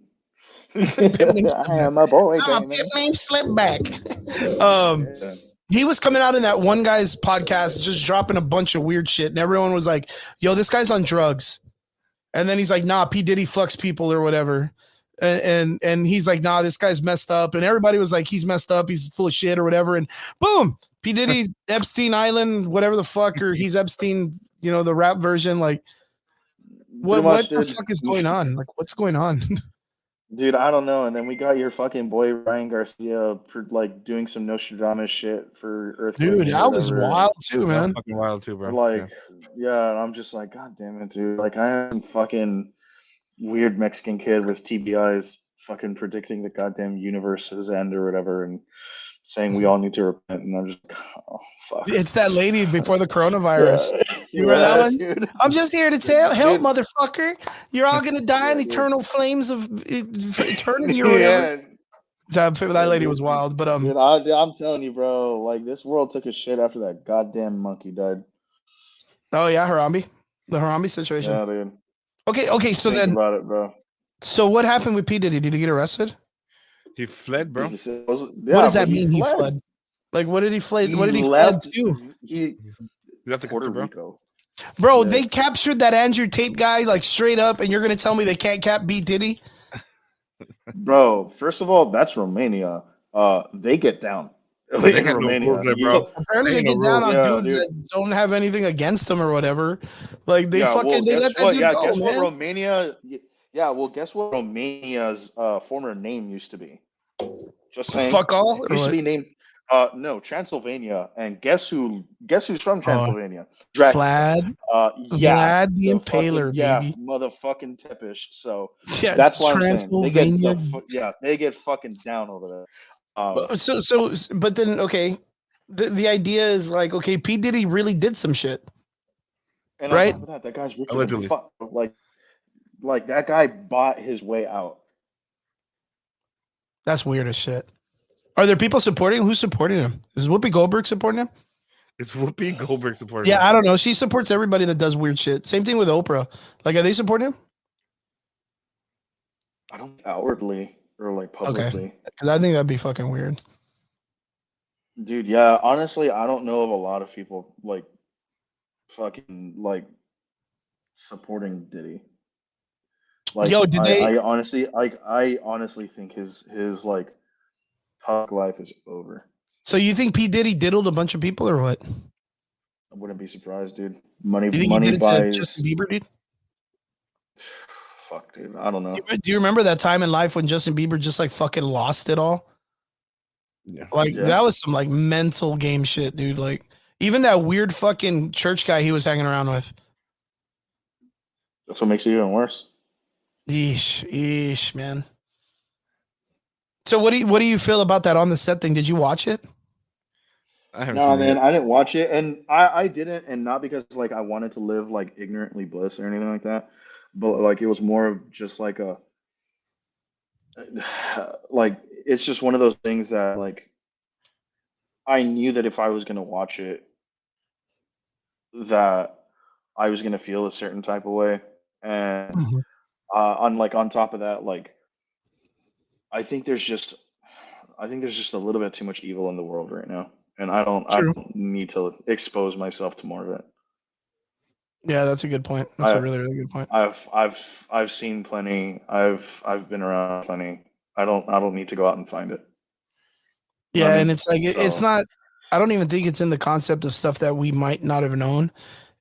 Pimp named I Slipback. am a boy, I'm a Damon. pimp named Slipback. Yeah. He was coming out in that one guy's podcast, just dropping a bunch of weird shit, and everyone was like, "Yo, this guy's on drugs." And then he's like, "Nah, P Diddy fucks people or whatever." And he's like, "Nah, this guy's messed up." And everybody was like, "He's messed up. He's full of shit or whatever." And boom, P Diddy, Epstein Island, whatever the fuck, or he's Epstein, the rap version. Like, Pretty what much, the dude. fuck is going on? Like, what's going on? Dude, I don't know. And then we got your fucking boy Ryan Garcia for like doing some Nostradamus shit for earthquakes. Dude, or that was whatever. wild too, man. Fucking wild too, bro. Like, yeah, and I'm just like, God damn it, dude. Like, I am fucking weird Mexican kid with TBIs fucking predicting the goddamn universe's end or whatever and saying we all need to repent. And I'm just like, oh, fuck. It's that lady before the coronavirus. You remember that one? Dude. I'm just here to tell help, Dude. motherfucker. You're all gonna die in Dude. eternal flames of eternity or whatever. Yeah. That lady was wild, but Dude, I'm telling you, bro, like this world took a shit after that goddamn monkey died. Oh yeah, Harambe. The Harambe situation. Yeah, dude. Okay, so Think then about it, bro. so what happened with P. Diddy? Did he get arrested? He fled, bro. What does that mean he fled? Like what did he fled? What did he fled to? He That's the Puerto country, bro. Rico. Bro, Yeah. they captured that Andrew Tate guy like straight up, and you're gonna tell me they can't cap B. Diddy? Bro, first of all, that's Romania. They get down. They In got no Romania. rules there, bro. Apparently they Ain't no get down on rules. Yeah, dudes dude. that don't have anything against them or whatever. Like they Yeah, fucking well, they guess let that what? dude Yeah, go, guess man. what Romania? Yeah, well, guess what Romania's former name used to be? Just saying. Fuck all. It Or used to what? be named no, Transylvania. And guess who's from Transylvania? Vlad, Yeah, Vlad the Impaler, yeah, baby. motherfucking Tepish. So Yeah, that's why I'm saying Transylvania. they get fucking down over there. But then okay, the idea is like okay, P Diddy really did some shit. And right? on top of that guy's richer Allegedly. than fuck. Like that guy bought his way out. That's weird as shit. Are there people supporting him? Who's supporting him? Is Whoopi Goldberg supporting him? It's Whoopi Goldberg supporting. Yeah, I don't know. She supports everybody that does weird shit. Same thing with Oprah. Like, are they supporting him? I don't outwardly or like publicly. Because I think that'd be fucking weird. Dude, yeah, honestly, I don't know of a lot of people like fucking like supporting Diddy. Like, Yo, did they? I honestly think his like public life is over. So you think P Diddy diddled a bunch of people or what? I wouldn't be surprised, dude. Money, You think money he did it buys. to Justin Bieber, dude? Fuck, dude. I don't know. Do you remember that time in life when Justin Bieber just like fucking lost it all? Yeah. Like Yeah. that was some like mental game shit, dude. Like even that weird fucking church guy he was hanging around with. That's what makes it even worse. Eesh, man. So what do you feel about that on the set thing? Did you watch it? I haven't No, seen man, it. I didn't watch it, and I didn't, and not because like I wanted to live like ignorantly bliss or anything like that, but like it was more of just like a like it's just one of those things that like I knew that if I was gonna watch it, that I was gonna feel a certain type of way, and Mhm. on top of that, like I think there's just a little bit too much evil in the world right now, and I True. don't need to expose myself to more of it. Yeah, that's a good point. That's a really, really good point. I've seen plenty. I've been around plenty. I don't need to go out and find it. You know Yeah, what I and mean? it's like it's So- not. I don't even think it's in the concept of stuff that we might not have known.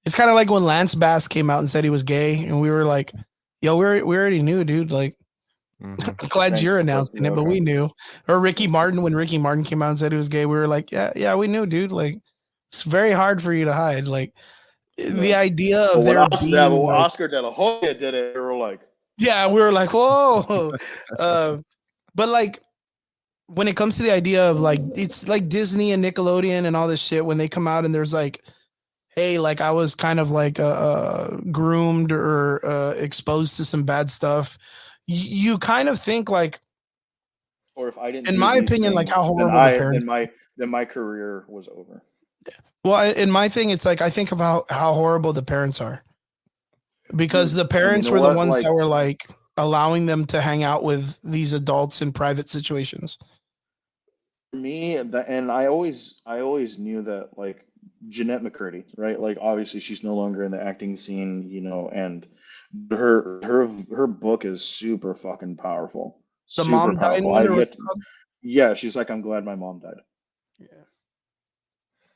It's kind of like when Lance Bass came out and said he was gay, and we were like, "Yo, we already knew, dude." Like, Mhm. glad Thanks, you're but, announcing yeah, it, but okay. we knew. Or Ricky Martin, when Ricky Martin came out and said he was gay, we were like, "Yeah, we knew, dude." Like, it's very hard for you to hide. Like, the Yeah. idea of But when there Oscar, being, yeah, but when like, Oscar De La Hoya did it, we were like, yeah, we were like, "Whoa," but like. When it comes to the idea of like it's like Disney and Nickelodeon and all this shit when they come out and there's like hey, like I was kind of like groomed or exposed to some bad stuff, you kind of think like, Or if I didn't in do my these opinion, like how things, then horrible the I parents. then my career was over. Well, in my thing, it's like I think of how horrible the parents are, because Dude, the and you parents know were the what? ones Like that were like allowing them to hang out with these adults in private situations. for me, and I always knew that like Jeanette McCurdy, right? Like obviously she's no longer in the acting scene, and her book is super fucking powerful. The Super mom dying powerful. one, I've or what's yet it called? Yeah, she's like, I'm glad my mom died. Yeah,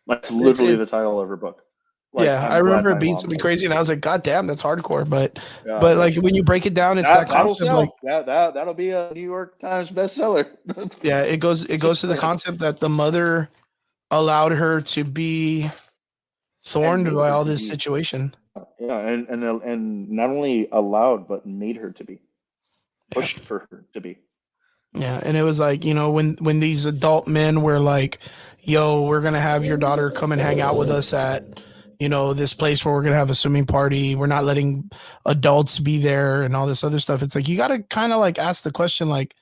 That's it's literally the title of her book. Like, yeah. I I'm glad remember it my being mom something died. crazy, and I was like, God damn, that's hardcore. Yeah, But like when you break it down, it's that that'll concept. Like, sell. That'll be a New York Times bestseller. yeah, it goes to the Like, concept that the mother allowed her to be and thorned made by her all to this be, situation. yeah, and not only allowed but made her to be, Yeah. pushed for her to be. Yeah, and it was like, when these adult men were like, "Yo, we're gonna have your daughter come and hang out with us at, this place where we're gonna have a swimming party. We're not letting adults be there and all this other stuff." It's like you got to kind of like ask the question, like,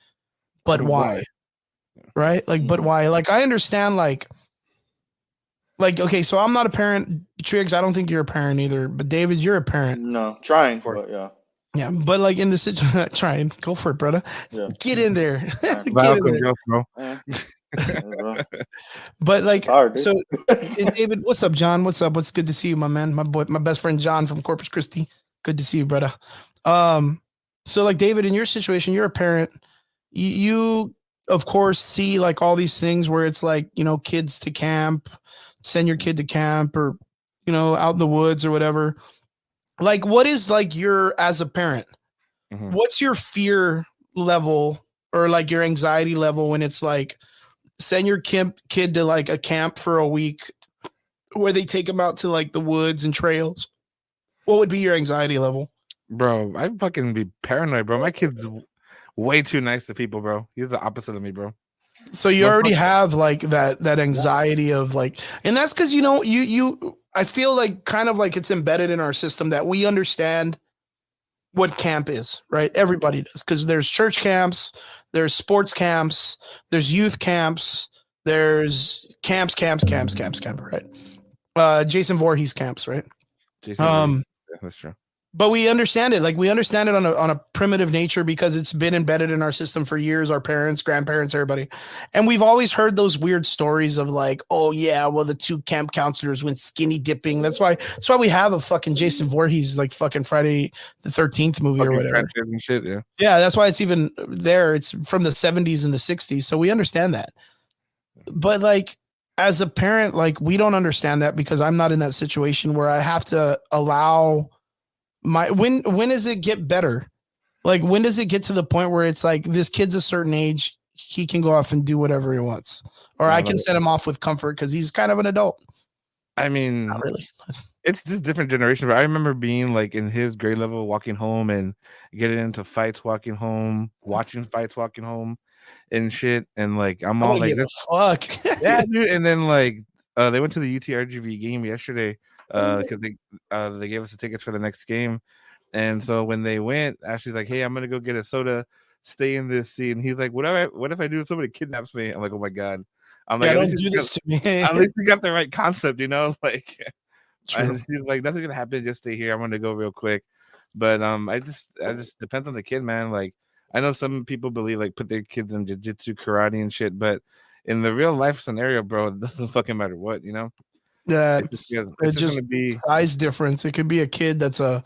but But why? why, right? Like, but Hmm. why? Like, I understand, like, okay, so I'm not a parent, Triggs. I don't think you're a parent either, but David, you're a parent. No, trying, For but yeah, Yeah, but like in the situation, try and go for it, brother. yeah, Get in there, trying. get in Malcolm there. Joe, bro. Eh, bro. But It's like, hard, so dude. David, what's up, John? What's up? What's good to see you, my man, my boy, my best friend John from Corpus Christi. Good to see you, brother. Um, so like David, in your situation, you're a parent. You of course see like all these things where it's like, kids to camp, send your kid to camp, or out in the woods or whatever. Like, what is like your as a parent? Mhm. What's your fear level or like your anxiety level when it's like send your kid to like a camp for a week where they take them out to like the woods and trails? What would be your anxiety level? Bro, I fucking be paranoid, bro. My kid's way too nice to people, bro. He's the opposite of me, bro. So you But already fuck, have like that anxiety of like, and that's because you I feel like kind of like it's embedded in our system that we understand what camp is, right? Everybody does, because there's church camps, there's sports camps, there's youth camps, there's camps, right? Jason Voorhees camps, right? Jason Voorhees. Um, Yeah, that's true. but we understand it. Like we understand it on a primitive nature because it's been embedded in our system for years. Our parents, grandparents, everybody, and we've always heard those weird stories of like, oh yeah, well the two camp counselors went skinny dipping. That's why we have a fucking Jason Voorhees like fucking Friday the 13th movie or Fucking whatever. trenches and shit, yeah. Yeah, that's why it's even there. It's from the 70s and the 60s, so we understand that. But like as a parent, like we don't understand that because I'm not in that situation where I have to allow when does it get better? Like when does it get to the point where it's like this kid's a certain age, he can go off and do whatever he wants, or I can set him off with comfort because he's kind of an adult. I mean, Not really. it's just different generation. But I remember being like in his grade level, walking home and getting into fights, walking home, watching fights, walking home, and shit. And like I'm I all wouldn't like, give a fuck. yeah, dude. And then like they went to the UTRGV game yesterday because they gave us the tickets for the next game. And so when they went, Ashley's like, "Hey, I'm gonna go get a soda, stay in this seat." And he's like, What if I do? Somebody kidnaps me?" I'm like, "Oh my god!" I'm like, Yeah, don't do this to me. At least you got the right concept, Like, True. and she's like, "Nothing's gonna happen. Just stay here. I'm gonna go real quick." But I just depends on the kid, man. Like, I know some people believe like put their kids in jiu-jitsu, karate, and shit, but in the real life scenario, bro, it doesn't fucking matter what, Yeah, It's it just just gonna be size difference. It could be a kid that's a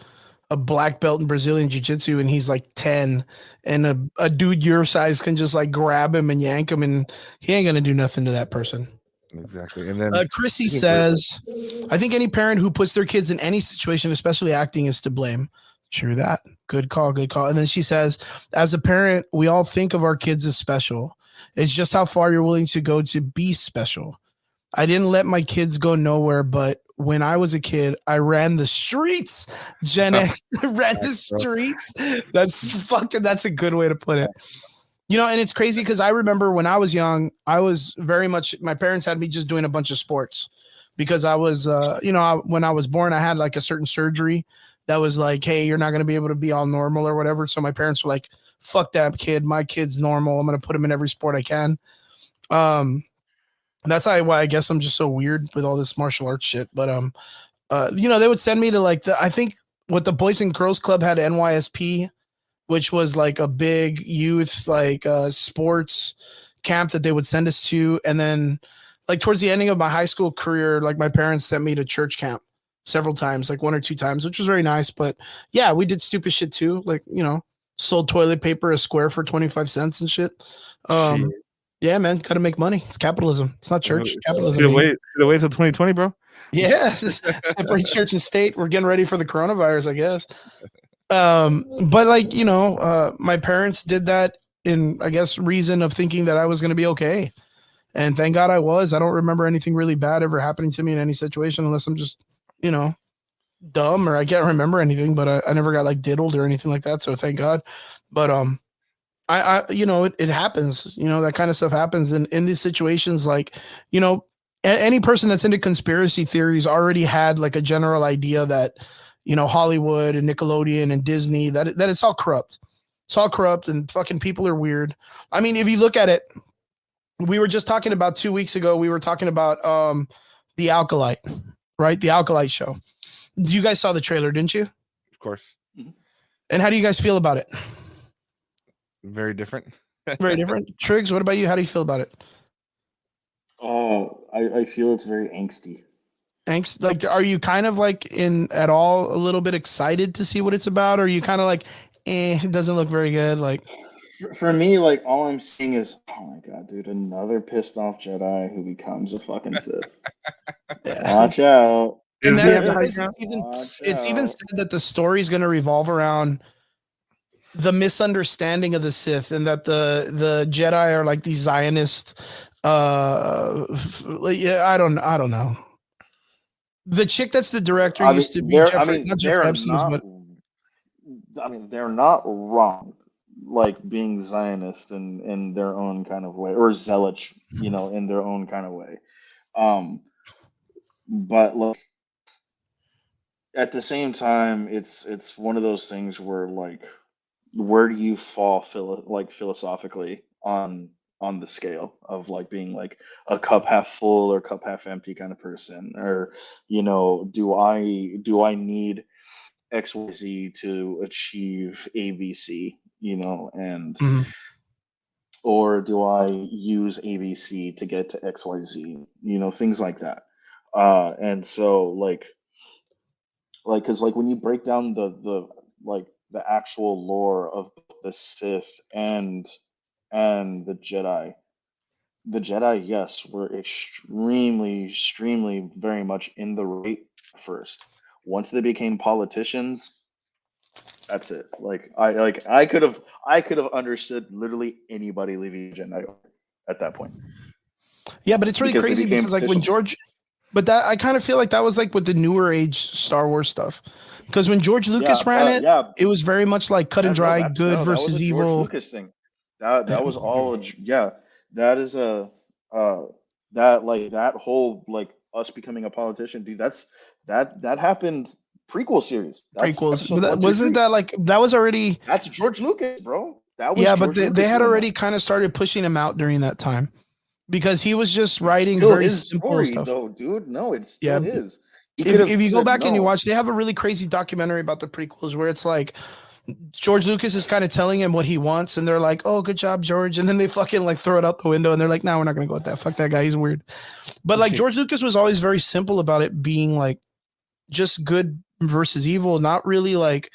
black belt in Brazilian jiu-jitsu and he's like 10, and a dude your size can just like grab him and yank him, and he ain't gonna do nothing to that person. exactly. And then Chrissy says, I think any parent who puts their kids in any situation, especially acting, is to blame. True that. Good call, good call. And then she says, as a parent, we all think of our kids as special. It's just how far you're willing to go to be special. I didn't let my kids go nowhere, but when I was a kid, I ran the streets. Gen X ran the streets. That's a good way to put it. And it's crazy because I remember when I was young, I was very much, my parents had me just doing a bunch of sports. because I was, when I was born, I had like a certain surgery that was like, hey, you're not going to be able to be all normal or whatever. So my parents were like, fuck that kid. My kid's normal. I'm going to put him in every sport I can. That's why I guess I'm just so weird with all this martial arts shit. But they would send me to like I think what the Boys and Girls Club had NYSP, which was like a big youth like sports camp that they would send us to. And then like towards the ending of my high school career, like my parents sent me to church camp several times, like 1 or 2 times, which was very nice. But yeah, we did stupid shit too. Like, sold toilet paper a square for 25 cents and shit. Yeah, man, got to make money. It's capitalism. It's not church. Capitalism. Should have waited till 2020, bro. Yeah, separate church and state. We're getting ready for the coronavirus, I guess. But like, my parents did that in, I guess, reason of thinking that I was going to be okay. And thank God I was. I don't remember anything really bad ever happening to me in any situation, unless I'm just, dumb or I can't remember anything, but I never got like diddled or anything like that. So thank God. But, it happens, that kind of stuff happens. And in these situations, like, any person that's into conspiracy theories already had like a general idea that, Hollywood and Nickelodeon and Disney, that it's all corrupt. It's all corrupt and fucking people are weird. I mean, if you look at it, we were just talking about 2 weeks ago, we were talking about The Alkalite, right? The Alkalite show. You guys saw the trailer, didn't you? Of course. And how do you guys feel about it? Very different. Very different. Triggs, what about you? How do you feel about it? Oh, I feel it's very angsty. Angst? Like, are you kind of like at all a little bit excited to see what it's about? Or are you kind of like, it doesn't look very good? Like, for me, like all I'm seeing is, oh my god, dude, another pissed off Jedi who becomes a fucking Sith. yeah. Watch out. And Watch it's even out. said that the story is going to revolve around the misunderstanding of the Sith, and that the Jedi are like these Zionist. Yeah, I don't know. The chick that's the director used to be Jeffrey, not Jeff Epstein's, but they're not wrong, like being Zionist in their own kind of way, or zealot, in their own kind of way. But like at the same time, it's one of those things where like, where do you fall philosophically on the scale of like being like a cup half full or cup half empty kind of person, or do I need XYZ to achieve ABC, and or do I use ABC to get to XYZ, things like that. And so like because like when you break down the like the actual lore of the Sith and the Jedi. The Jedi, yes, were extremely, very much in the right first. Once they became politicians, that's it. Like I could have understood literally anybody leaving Jedi at that point. Yeah, but it's really crazy because like when George, but that I kind of feel like that was like with the newer age Star Wars stuff. Because when George Lucas ran it, it was very much like cut and dry, good versus evil. George Lucas thing. That was all. Yeah, that is that whole like us becoming a politician, dude. That happened prequel series. Prequels, but wasn't that like that was already? That's George Lucas, bro. That was George Lucas they had already kind of started pushing him out during that time because he was just writing very simple stuff. Though, dude, no, it's still his. If you go back and you watch, they have a really crazy documentary about the prequels where it's like George Lucas is kind of telling him what he wants, and they're like, "Oh, good job, George," and then they fucking like throw it out the window, and they're like, "No, we're not gonna go with that. Fuck that guy, he's weird." But like George Lucas was always very simple about it being like just good versus evil, not really like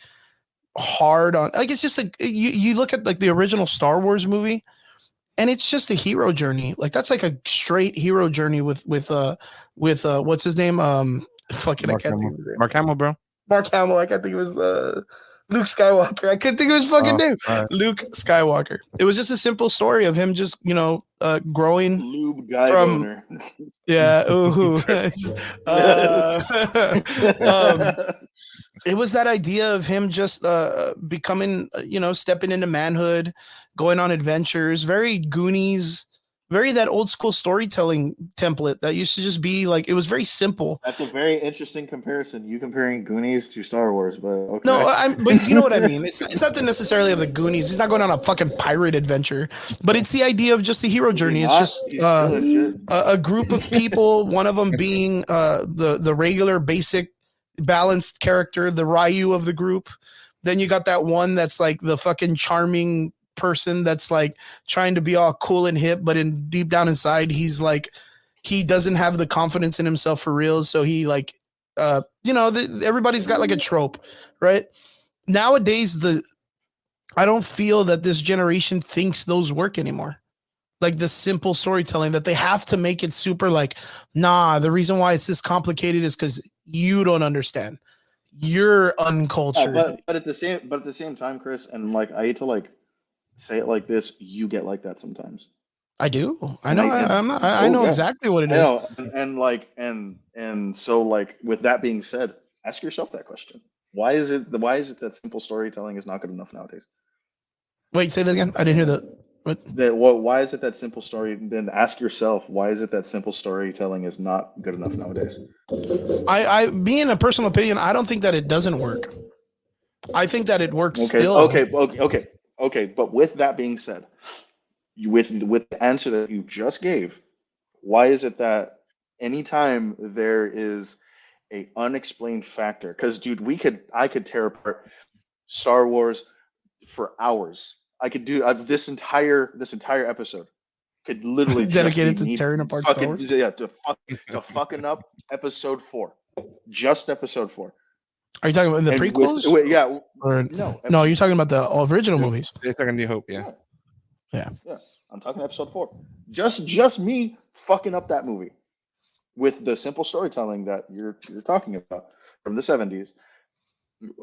hard on. Like it's just like you look at like the original Star Wars movie, and it's just a hero journey. Like that's like a straight hero journey with what's his name? Fucking Mark I can't Hamill. think of his name. Mark Hamill, bro. Mark Hamill. I can't think of his Luke Skywalker. I couldn't think of his fucking name. Luke Skywalker. It was just a simple story of him just, growing lube guy from boner. Yeah. Ooh. It was that idea of him just becoming, stepping into manhood, going on adventures, very Goonies very that old school storytelling template that used to just be like, it was very simple. That's a very interesting comparison. You comparing Goonies to Star Wars, but okay. No, but you know what I mean. It's not necessarily of the Goonies. He's not going on a fucking pirate adventure, but it's the idea of just the hero journey. It's just a group of people. One of them being the regular, basic, balanced character, the Ryu of the group. Then you got that one that's like the fucking charming person that's like trying to be all cool and hip, but in deep down inside, he's like, he doesn't have the confidence in himself for real. So he like, everybody's got like a trope, right? Nowadays, I don't feel that this generation thinks those work anymore. Like the simple storytelling that they have to make it super like, nah, the reason why it's this complicated is because you don't understand. You're uncultured. But at the same time, Chris, and like I hate to like say it like this, you get like that sometimes. I do. I know. I know exactly what it is. And so like with that being said, ask yourself that question. Why is it that simple storytelling is not good enough nowadays? Wait, say that again. I didn't hear that. Why is it that simple story? Then ask yourself, why is it that simple storytelling is not good enough nowadays? I being a personal opinion, I don't think that it doesn't work. I think that it works still. Okay. But with that being said, with the answer that you just gave, why is it that anytime there is a unexplained factor? Because dude, I could tear apart Star Wars for hours. I could do this entire episode could literally dedicated to tearing apart Star Wars. Yeah, to fucking up episode 4, just episode 4. Are you talking about the prequels? No, you're talking about the original movies. You're talking New Hope, yeah. I'm talking episode 4. Just me fucking up that movie with the simple storytelling that you're talking about from the 70s.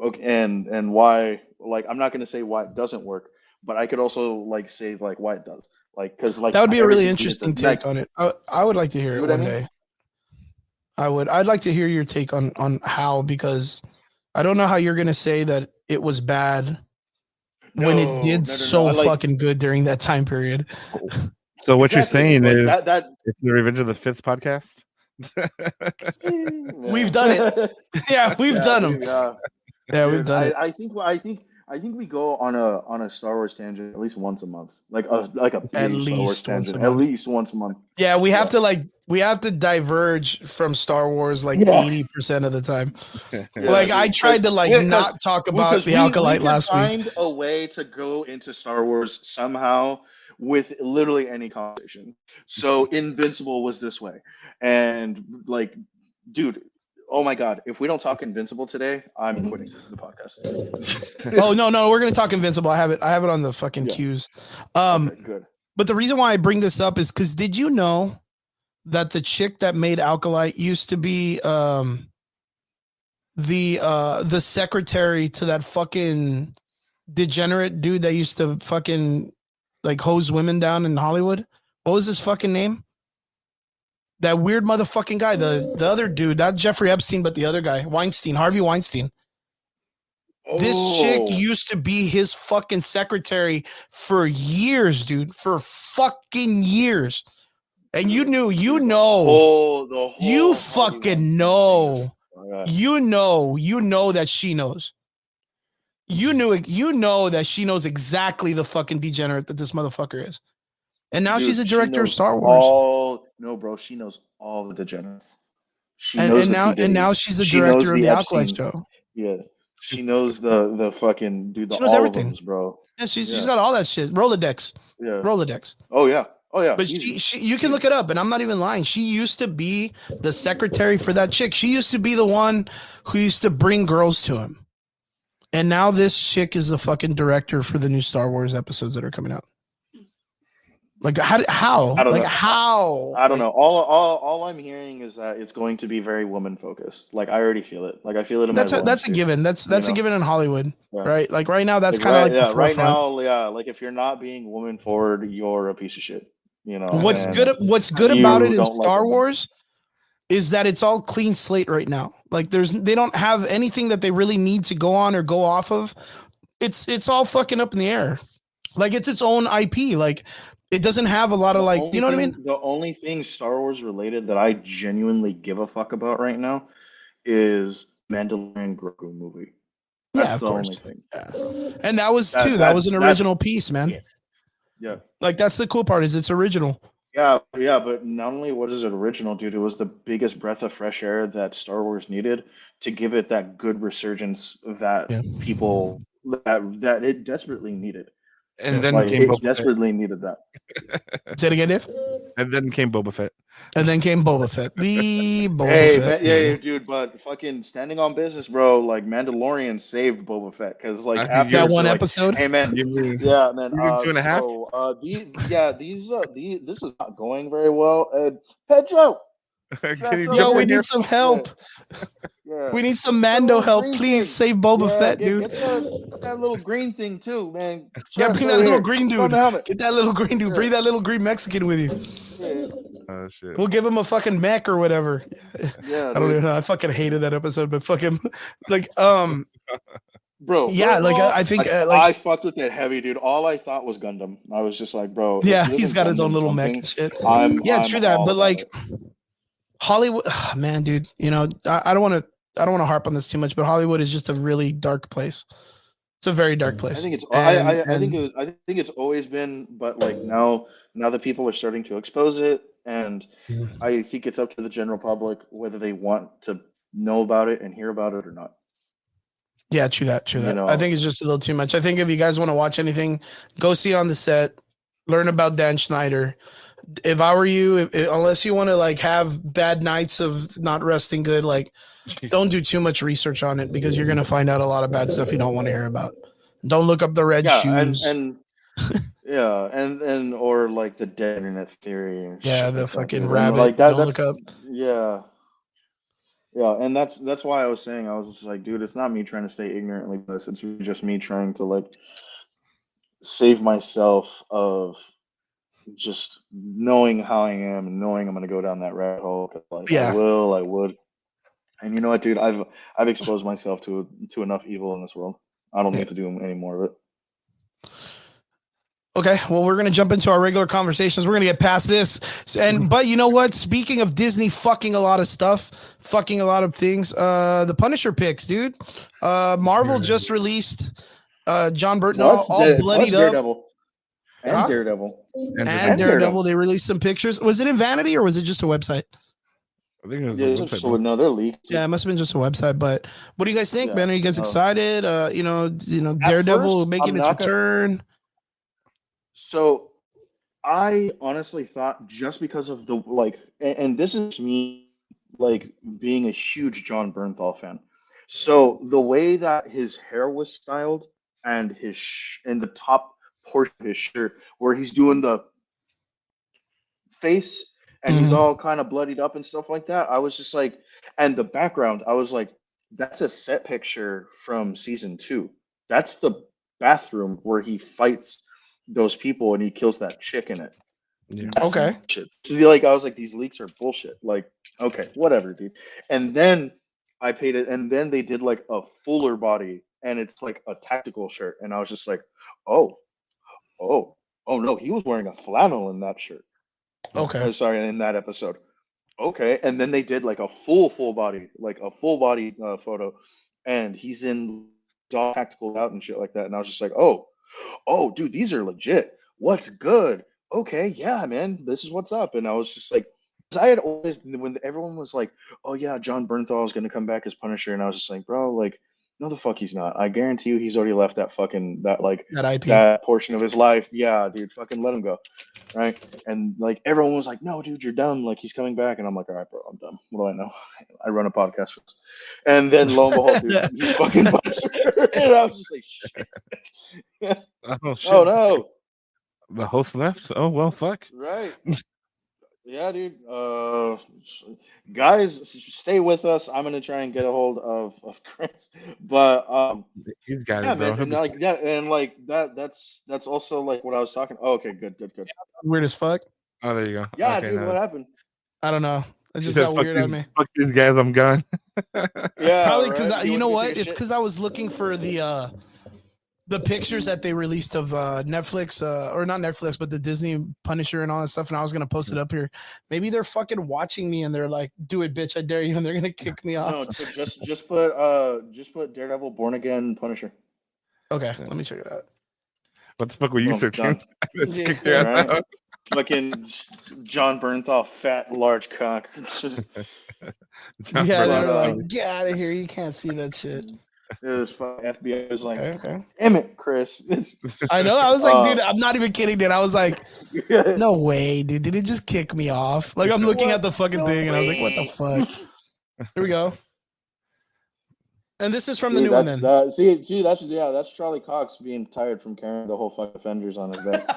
Okay, and why? Like, I'm not going to say why it doesn't work, but I could also like say like why it does. Like, because like that would be a really interesting take on it. I would like to hear it one day. I'd like to hear your take on how, because I don't know how you're going to say that it was bad when it did fucking good during that time period. So what you're saying is that it's the Revenge of the Fifth podcast? We've done it. Yeah, we've done them. We've done it. I think we go on a Star Wars tangent at least once a month, like a big Star Wars tangent, at least once a month. Yeah, we have to diverge from Star Wars like 80% of the time. Like I tried to not talk about the Acolyte last week. Find a way to go into Star Wars somehow with literally any conversation. So Invincible was this way, and like, dude. Oh my God! If we don't talk Invincible today, I'm quitting the podcast. Oh no, we're gonna talk Invincible. I have it on the fucking cues. Okay, good. But the reason why I bring this up is because did you know that the chick that made Acolyte used to be the secretary to that fucking degenerate dude that used to fucking like hose women down in Hollywood? What was his fucking name? That weird motherfucking guy, the other dude, not Jeffrey Epstein, but the other guy, Harvey Weinstein. This chick used to be his fucking secretary for years, dude, for fucking years. And you know, that she knows. You know that she knows exactly the fucking degenerate that this motherfucker is. And now she's a director of Star Wars. No, bro, she knows all the degenerates. And now she's the director of the Acolyte show. Yeah, she knows the fucking dude. She knows everything, bro. Yeah, she's got all that shit. Rolodex. Yeah. Rolodex. Oh yeah. But she you can look it up, and I'm not even lying. She used to be the secretary for that chick. She used to be the one who used to bring girls to him. And now this chick is the fucking director for the new Star Wars episodes that are coming out. Like how? I don't know. How? I don't know. All I'm hearing is that it's going to be very woman focused. Like I already feel it. Like I feel it in that's my that's a given. That's a given in Hollywood, right? Like right now, that's kind of like the forefront. Right now, yeah. Like if you're not being woman forward, you're a piece of shit. You know. What's good about it in Star Wars is that it's all clean slate right now. Like they don't have anything that they really need to go on or go off of. It's all fucking up in the air. Like it's its own IP. Like It doesn't have a lot of like, you know what I mean? The only thing Star Wars related that I genuinely give a fuck about right now is Mandalorian Grogu movie. Yeah, That's of the only course. thing. Yeah. And that was too. That was an original piece, man. It. Yeah. Like that's the cool part is it's original. Yeah, but not only what is it original, dude, it was the biggest breath of fresh air that Star Wars needed to give it that good resurgence that people that it desperately needed. And then like came it Boba desperately needed that. Say it again, Dave. And then came Boba Fett. And then came Boba Fett. The Boba Hey, Fett. yeah, dude, but fucking standing on business, bro. Like Mandalorian saved Boba Fett because like after that one like, episode. Hey man, yeah, man. Season 2.5. This is not going very well. Pedro, Yo, we need some help. Yeah. We need some Mando help. Please save Boba Fett, dude. Get that little green thing too, man. Yeah, bring that little green dude. Get that little green dude. Yeah. Bring that little green Mexican with you. Yeah. Oh shit. We'll give him a fucking mech or whatever. Yeah, I don't even know. I fucking hated that episode, but fucking like bro. Yeah, like I think I fucked with it heavy, dude. All I thought was Gundam. I was just like, bro. Yeah, he's got his own little mech and shit. True that, but like Hollywood, man, dude. You know, I don't want to harp on this too much, but Hollywood is just a really dark place. It's a very dark place. I think it's. I think it's always been, but like now that people are starting to expose it, and I think it's up to the general public whether they want to know about it and hear about it or not. Yeah, true that. You know? I think it's just a little too much. I think if you guys want to watch anything, go see On the Set, learn about Dan Schneider. If I were you, unless you want to like have bad nights of not resting good, like don't do too much research on it because you're going to find out a lot of bad stuff you don't want to hear about. Don't look up the red shoes. And or like the dead internet theory. And yeah, the like fucking that. rabbit. Like that. Don't look up. Yeah. Yeah, and that's why I was saying, I was just like, dude, it's not me trying to stay ignorant like this. It's just me trying to like save myself of just knowing how I am and knowing I'm gonna go down that rabbit hole. Like, I would. And you know what, dude? I've exposed myself to enough evil in this world. I don't need to do any more of it. Okay, well, we're gonna jump into our regular conversations. We're gonna get past this, but you know what? Speaking of Disney fucking a lot of stuff, fucking a lot of things. The Punisher picks, dude. Marvel just released John Bernthal all bloodied up. Daredevil. And Daredevil. They released some pictures. Was it in Vanity or was it just a website? I think it was a website. No, they're leaked. Yeah, it must have been just a website. But what do you guys think, man? Are you guys excited? You know, Daredevil making its return. So I honestly thought just because of the like, and this is me like being a huge John Bernthal fan. So the way that his hair was styled and his and the top portion of his shirt where he's doing the face and he's all kind of bloodied up and stuff like that, I was just like, and the background, I was like, that's a set picture from season 2. That's the bathroom where he fights those people and he kills that chick in it. Yeah. Okay. Shit. So like I was like, these leaks are bullshit. Like, okay, whatever, dude. And then I paid it, and then they did like a fuller body, and it's like a tactical shirt, and I was just like, oh no, he was wearing a flannel in that shirt. Okay. Sorry, in that episode. Okay, and then they did like a full body, photo, and he's in all tactical out and shit like that, and I was just like, oh, dude, these are legit. What's good? Okay, yeah, man, this is what's up. And I was just like, I had always, when everyone was like, oh yeah, John Bernthal is gonna come back as Punisher, and I was just like, bro, like, no, the fuck he's not. I guarantee you, he's already left that IP. That portion of his life. Yeah, dude, fucking let him go, right? And like everyone was like, no, dude, you're dumb. Like he's coming back, and I'm like, all right, bro, I'm dumb. What do I know? I run a podcast for this. And then lo and behold, dude, he's fucking Punisher. And I was just like, shit. Oh shit. Oh no. The host left. Oh well, fuck. Right. Yeah, dude. Guys, stay with us. I'm gonna try and get a hold of Chris, but he's got yeah, it, bro. man, and like that, and like that's also like what I was talking. Oh, okay, good. Weird as fuck. Oh, there you go. Yeah, okay, dude. What happened? I don't know. It just got weird on me. Fuck these guys. I'm gone. Yeah, it's probably because you know what? It's because I was looking for the the pictures that they released of Netflix, or not Netflix, but the Disney Punisher and all that stuff, and I was gonna post it up here. Maybe they're fucking watching me and they're like, "Do it, bitch! I dare you!" And they're gonna kick me off. No, just put Daredevil Born Again Punisher. Okay, let me check it out. What the fuck were you Boom, searching? done. Kick your ass Right. out. Fucking John Bernthal, fat large cock. Yeah, they were But, like, "Get out of here! You can't see that shit." It was FBI was like, Okay. damn it, Chris. I know. I was like, dude, I'm not even kidding, dude. I was like, No no way, dude. Did it just kick me off? Like, I'm looking at the fucking thing and I was like, what the fuck? Here we go. And this is from the new one then. That's Charlie Cox being tired from carrying the whole fuck Defenders on his back.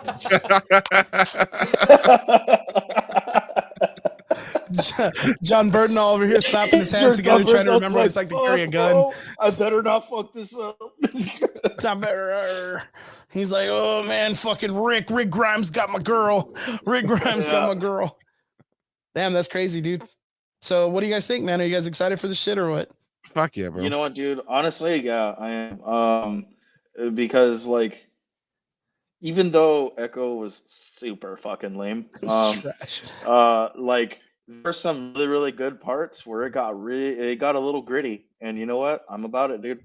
John Burton all over here slapping his hands together, trying to remember what it's like to carry a gun. Bro, I better not fuck this up. He's like, oh man, fucking Rick Grimes got my girl. Rick Grimes got my girl. Damn, that's crazy, dude. So what do you guys think, man? Are you guys excited for this shit or what? Fuck yeah, bro. You know what, dude? Honestly, yeah, I am. Because like, even though Echo was super fucking lame, Trash. like there's some really really good parts where it got a little gritty, and you know what? I'm about it, dude.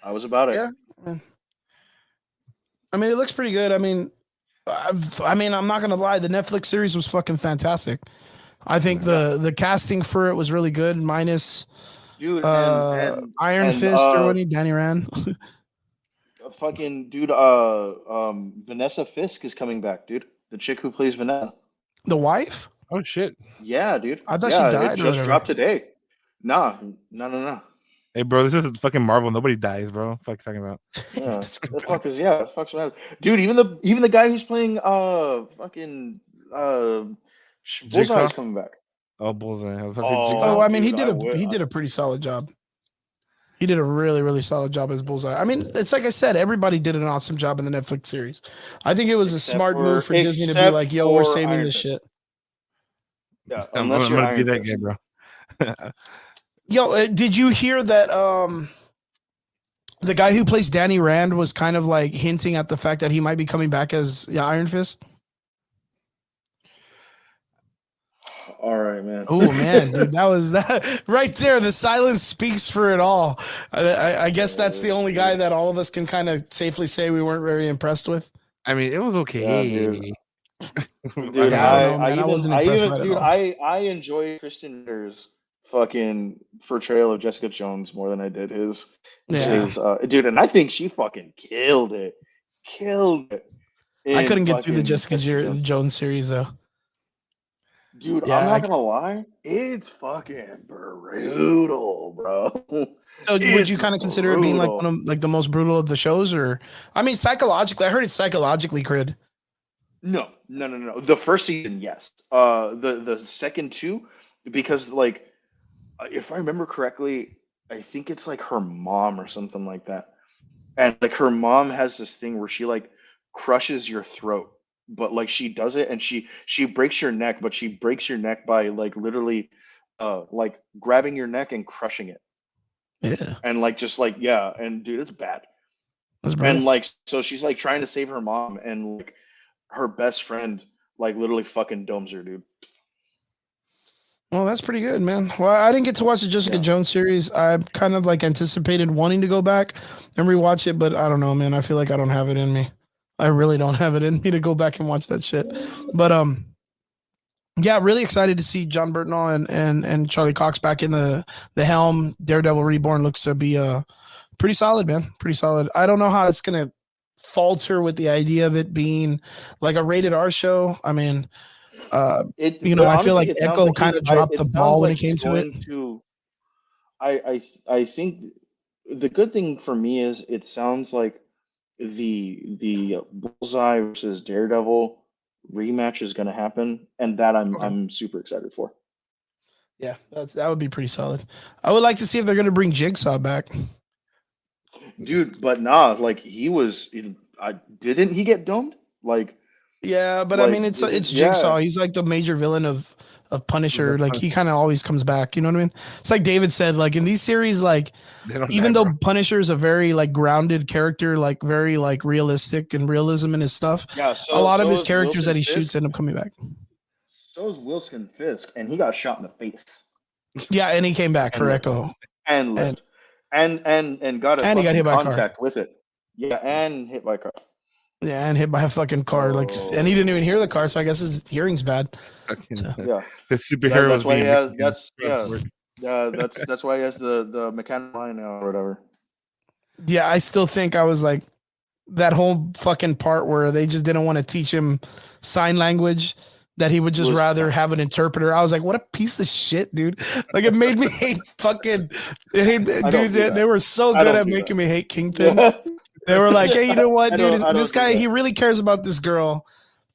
I was about it. Yeah. I mean, it looks pretty good. I mean, I'm not gonna lie. The Netflix series was fucking fantastic. I think the casting for it was really good. Minus, dude, Iron Fist or what? Danny Rand. Fucking dude. Vanessa Fisk is coming back, dude. The chick who plays Vanessa. The wife? Oh shit. Yeah, dude. I thought she died. It just dropped today. No. Hey, bro, this is fucking Marvel. Nobody dies, bro. Fuck you talking about? Yeah, the fuck is the fuck's matter, dude? Even the guy who's playing fucking Bullseye's coming back. Oh, Bullseye. I mean, dude, he did a pretty solid job. He did a really, really solid job as Bullseye. I mean, it's like I said, everybody did an awesome job in the Netflix series. I think it was a smart move for Disney to be like, yo, we're saving this shit. Yeah, I'm gonna be that guy, bro. Yo, did you hear that the guy who plays Danny Rand was kind of like hinting at the fact that he might be coming back as Iron Fist? All right, man. Oh man, dude, that was that right there. The silence speaks for it all. I guess that's the only guy that all of us can kind of safely say we weren't very impressed with. I mean, it was okay. Yeah, dude. I enjoy Kristen Ritter's fucking portrayal of Jessica Jones more than I did his. Dude, and I think she fucking killed it. I couldn't get through the Jessica Jones series though. Dude, I'm not gonna lie, it's fucking brutal, bro. So would you kind of consider it being like one of like the most brutal of the shows, or I mean, psychologically? I heard it's psychologically crid. No. The first season, yes. The second two, because like, if I remember correctly, I think it's like her mom or something like that, and like her mom has this thing where she like crushes your throat. But like she does it and she breaks your neck, but she breaks your neck by like literally like grabbing your neck and crushing it. Yeah. And like just like and dude, it's bad. And like so she's like trying to save her mom and like her best friend like literally fucking domes her, dude. Well, that's pretty good, man. Well, I didn't get to watch the Jessica Jones series. I kind of like anticipated wanting to go back and rewatch it, but I don't know, man. I feel like I don't have it in me. I really don't have it in me to go back and watch that shit. But yeah, really excited to see John Bernthal and Charlie Cox back in the helm. Daredevil Reborn looks to be pretty solid, man. Pretty solid. I don't know how it's gonna falter with the idea of it being like a rated R show. I mean, I feel like Echo kind of dropped the ball when it came to it. I think the good thing for me is it sounds like the Bullseye versus Daredevil rematch is going to happen, and that I'm super excited for. Yeah, that would be pretty solid. I would like to see if they're going to bring Jigsaw back, dude. But nah, like didn't he get domed? Like Yeah, but I Like, mean, it's is it? Jigsaw. Yeah, He's like the major villain of The Punisher. Like Punisher. he kind of always comes back. You know what I mean? It's like David said. Like in these series, like They don't die, even though bro. Punisher is a very like grounded character, like very like realistic and realism in his stuff, yeah. a So lot of so his is characters that Wilson he Fisk. shoots end up coming back. So is Wilson Fisk, and he got shot in the face Yeah, and he came back And for lived. Echo, and and lived, and got a and he got fucking hit by a car. contact with it. Yeah, and hit by a car. Yeah, and hit by a fucking car. Like, and he didn't even hear the car, so I guess his hearing's bad. Fucking, So Yeah, the superhero that's was why he being has. making That's drugs yeah. work. That's why he has the mechanical eye now or whatever. yeah, I still think I was like that whole fucking part where they just didn't want to teach him sign language. That he would just Was rather have an interpreter. I was like, what a piece of shit, dude. Like it made me hate fucking I don't dude. do They that. were so I good don't at do making that. me hate Kingpin. Yeah. They were like, hey, you know what, I dude? This don't do guy, that. he really cares about this girl.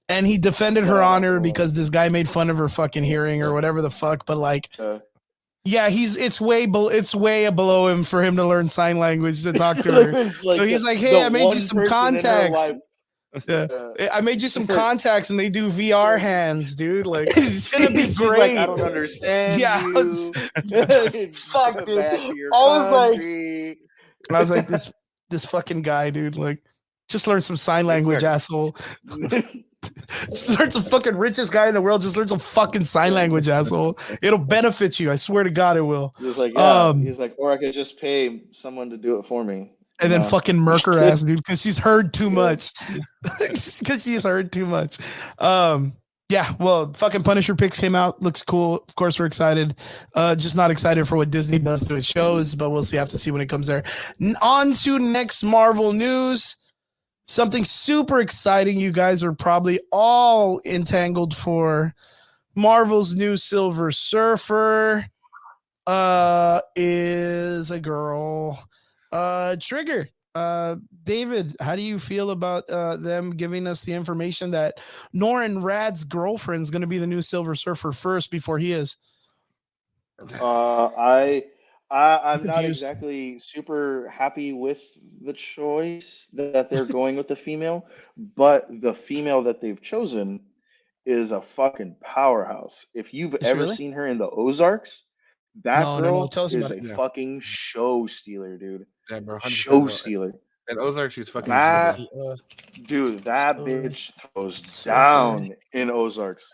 And he defended Yeah, her not honor gonna lie. because this guy made fun of her fucking hearing or whatever the fuck. But like, yeah, it's way below him for him to learn sign language to talk to her. Like So he's like, the hey, I made you one some person in her contacts. life. Yeah. I made you some contacts and they do VR hands, dude. Like, it's gonna be She's great. like, I don't understand Yeah, you. fuck, Go dude. back to your I was like, country. this fucking guy, dude. Like, just learn some sign It's language, weird. asshole. Just learn some fucking richest guy in the world. Just learn some fucking sign language, asshole. It'll benefit you. I swear to God, it will. He was like, yeah. He's like, or I could just pay someone to do it for me. And then No. fucking murk her ass, dude, because she's heard too Yeah. much. Because she's heard too much. Yeah, well, fucking Punisher picks came out. Looks cool. Of course, we're excited. Just not excited for what Disney does to its shows, but we'll see. Have to see when it comes there. On to next Marvel news. Something super exciting. You guys are probably all entangled for. Marvel's new Silver Surfer is a girl. Trigger. David, how do you feel about them giving us the information that Norrin Rad's girlfriend is going to be the new Silver Surfer first before he is? I'm not Confused. exactly super happy with the choice that they're going with the female, but the female that they've chosen is a fucking powerhouse. If you've Is she ever really? seen her in the Ozarks, that No. girl Tell us is about a it. Yeah. fucking show stealer, dude. Yeah, bro. 100%, Show bro. stealer. And Ozark, she's fucking. That See, dude, that so- bitch throws so down in Ozarks.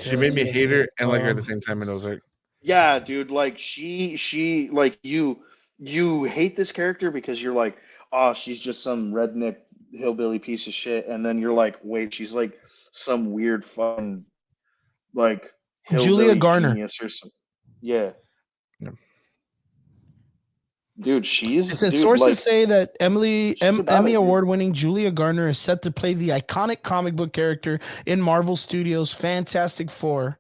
She made me let's hate see. her and like her at the same time in Ozark. Yeah, dude, like she like you hate this character because you're like, oh, she's just some redneck hillbilly piece of shit, and then you're like, wait, she's like some weird fun like Julia hillbilly Garner. genius or something. Yeah. Yeah. Dude, It says dude, sources like, say that she's about Emmy it, dude. Award-winning Julia Garner is set to play the iconic comic book character in Marvel Studios' Fantastic Four,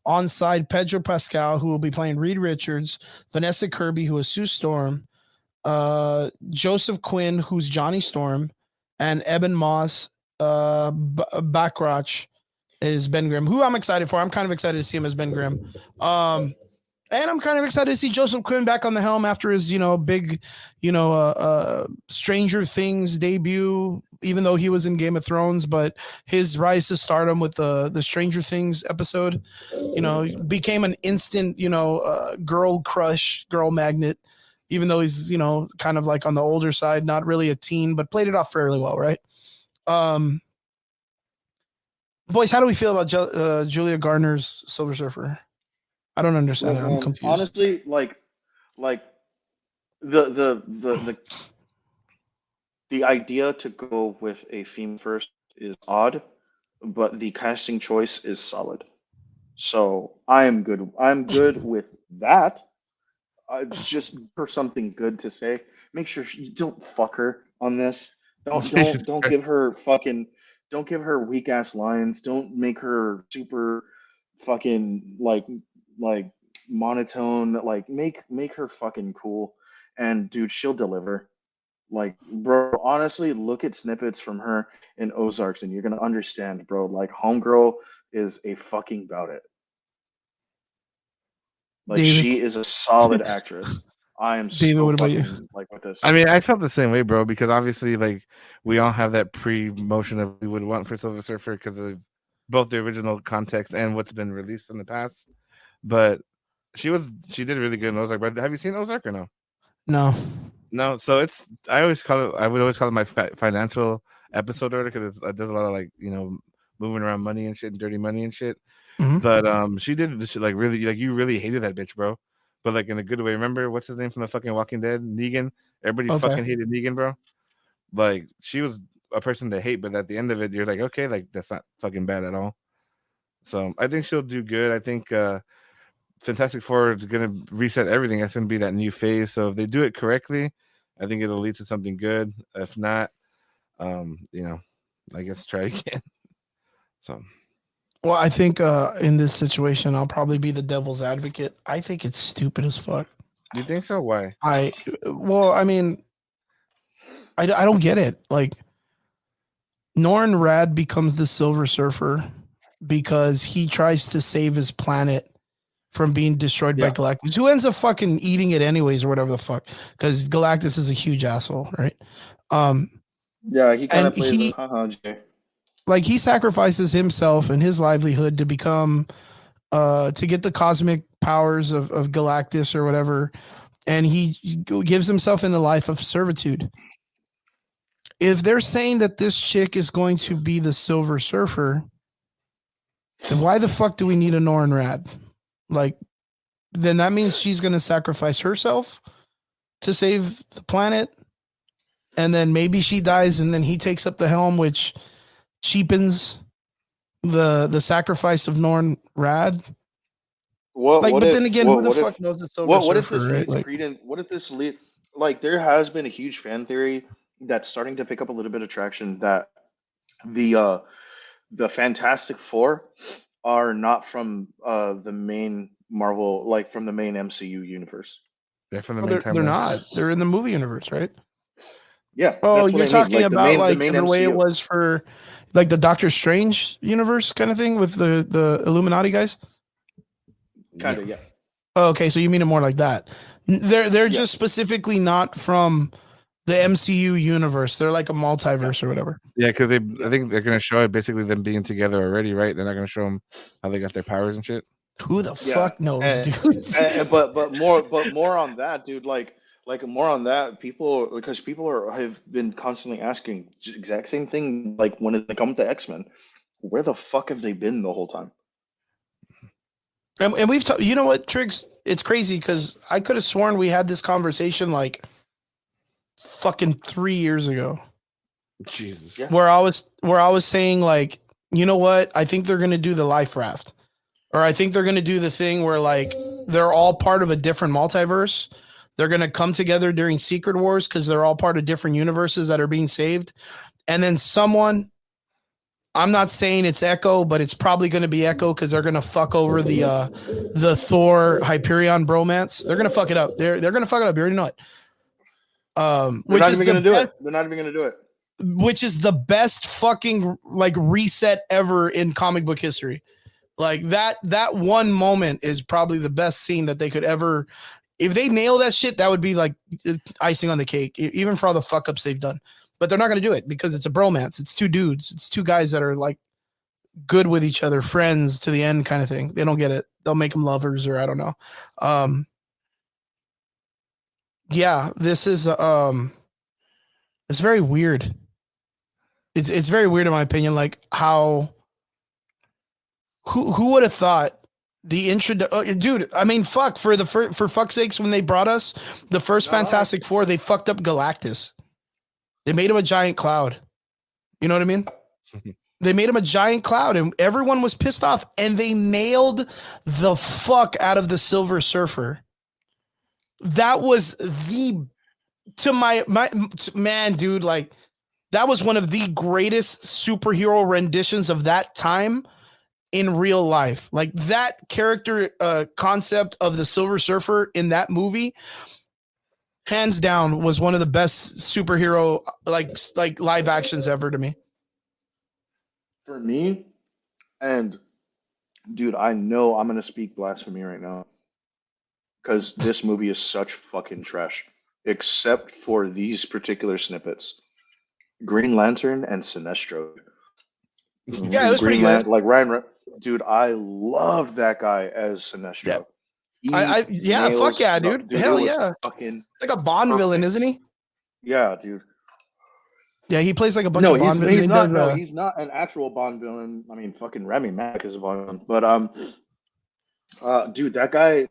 alongside Pedro Pascal, who will be playing Reed Richards, Vanessa Kirby, who is Sue Storm, Joseph Quinn, who's Johnny Storm, and Eben Moss, Backrach is Ben Grimm, who I'm excited for. I'm kind of excited to see him as Ben Grimm. And I'm kind of excited to see Joseph Quinn back on the helm after his, big, Stranger Things debut, even though he was in Game of Thrones, but his rise to stardom with the Stranger Things episode, became an instant, girl crush, girl magnet, even though he's, kind of like on the older side, not really a teen, but played it off fairly well, right? Boys, how do we feel about Julia Garner's Silver Surfer? I don't understand it. I'm confused. Honestly, like the idea to go with a female first is odd, but the casting choice is solid. So I'm good. I'm good with that. Just for something good to say, make sure you don't fuck her on this. Don't give her don't give her weak ass lines. Don't make her super fucking like monotone. Like make her fucking cool. And dude, she'll deliver. Like, bro, honestly, look at snippets from her in Ozarks, and you're gonna understand, bro. Like, Homegirl is a fucking bout it. Like, David. she is a solid actress. I am David, so what about you? fucking like with this. I mean, I felt the same way, bro, because obviously, like, we all have that pre-motion of we would want for Silver Surfer because of both the original context and what's been released in the past. But she did really good in Ozark. But have you seen Ozark or no? No. No. So I would always call it my financial episode order because it does a lot of like moving around money and shit and dirty money and shit. Mhm. But she like really like you really hated that bitch, bro. But like in a good way. Remember what's his name from the fucking Walking Dead? Negan. Everybody Okay. fucking hated Negan, bro. Like she was a person to hate, but at the end of it, you're like, okay, like that's not fucking bad at all. So I think she'll do good. I think Fantastic Four is gonna reset everything. That's gonna be that new phase. So if they do it correctly, I think it'll lead to something good. If not, I guess try again. So Well, I think in this situation, I'll probably be the devil's advocate. I think it's stupid as fuck. do you think so? Why? I mean, I don't get it. Like, Norrin Rad becomes the Silver Surfer because he tries to save his planet from being destroyed by Yeah. Galactus, who ends up fucking eating it anyways or whatever the fuck, because Galactus is a huge asshole, right? Yeah, he kind And of plays a Jay. like he sacrifices himself and his livelihood to become to get the cosmic powers of Galactus or whatever, and he gives himself in the life of servitude. If they're saying that this chick is going to be the Silver Surfer, then why the fuck do we need a Norrin Rad? Like, then that means she's going to sacrifice herself to save the planet, and then maybe she dies, and then he takes up the helm, which cheapens the sacrifice of Norrin Rad. Then again, who the fuck knows the Silver What if Surfer, this right? leads credence? What if this lead like there has been a huge fan theory that's starting to pick up a little bit of traction that the Fantastic Four are not from the main Marvel, like from the main MCU universe. They're from the Well, main they're timeline. not. They're in the movie universe, right? Yeah, Oh, that's what you're I mean. talking Like about the main the way it MCU. was for like the Doctor Strange universe kind of thing with the Illuminati guys. Kind of, yeah. Oh, okay, so you mean it more like that? They're Yeah. just specifically not from the MCU universe. They're like a multiverse or whatever. Yeah, because I think they're gonna show it basically them being together already, right? They're not gonna show them how they got their powers and shit. Who the Yeah. fuck knows, dude? But more on that, dude. Like more on that. Because people have been constantly asking exact same thing. Like when it comes to X-Men, where the fuck have they been the whole time? And we've you know what, Triggs? It's crazy because I could have sworn we had this conversation like fucking 3 years ago. Jesus. Yeah. Where I was saying like, you know what? I think they're gonna do the life raft. Or I think they're gonna do the thing where like they're all part of a different multiverse. They're gonna come together during Secret Wars because they're all part of different universes that are being saved. And then someone, I'm not saying it's Echo, but it's probably gonna be Echo because they're gonna fuck over the Thor Hyperion bromance. They're gonna fuck it up. They're gonna fuck it up. You already know it. Which is They're not even gonna do it. Which is the best fucking like reset ever in comic book history. Like that one moment is probably the best scene that they could ever. If they nail that shit, that would be like icing on the cake, even for all the fuck ups they've done. But they're not going to do it because it's a bromance. It's two dudes. It's two guys that are like good with each other, friends to the end kind of thing. They don't get it. They'll make them lovers or I don't know. Yeah, this is it's very weird. It's very weird in my opinion, like how who would have thought the intro dude, I mean fuck for fuck's sakes, when they brought us the first Fantastic Four, they fucked up Galactus. They made him a giant cloud. You know what I mean? They made him a giant cloud and everyone was pissed off and they nailed the fuck out of the Silver Surfer. That was my man, dude, like that was one of the greatest superhero renditions of that time in real life. Like that character concept of the Silver Surfer in that movie, hands down, was one of the best superhero like live actions ever to me. For me, and dude, I know I'm gonna speak blasphemy right now. because this movie is such fucking trash, except for these particular snippets: Green Lantern and Sinestro. Yeah, it was pretty Green good. Lantern, like dude, I loved that guy as Sinestro. Yeah, fuck yeah, dude. Hell it was yeah. fucking Like a Bond villain, perfect. isn't he? Yeah, dude. Yeah, he plays like a bunch No, of Bond villains. he's not. No, he's not an actual Bond villain. I mean, fucking Rami Malek is a Bond villain, but dude, that guy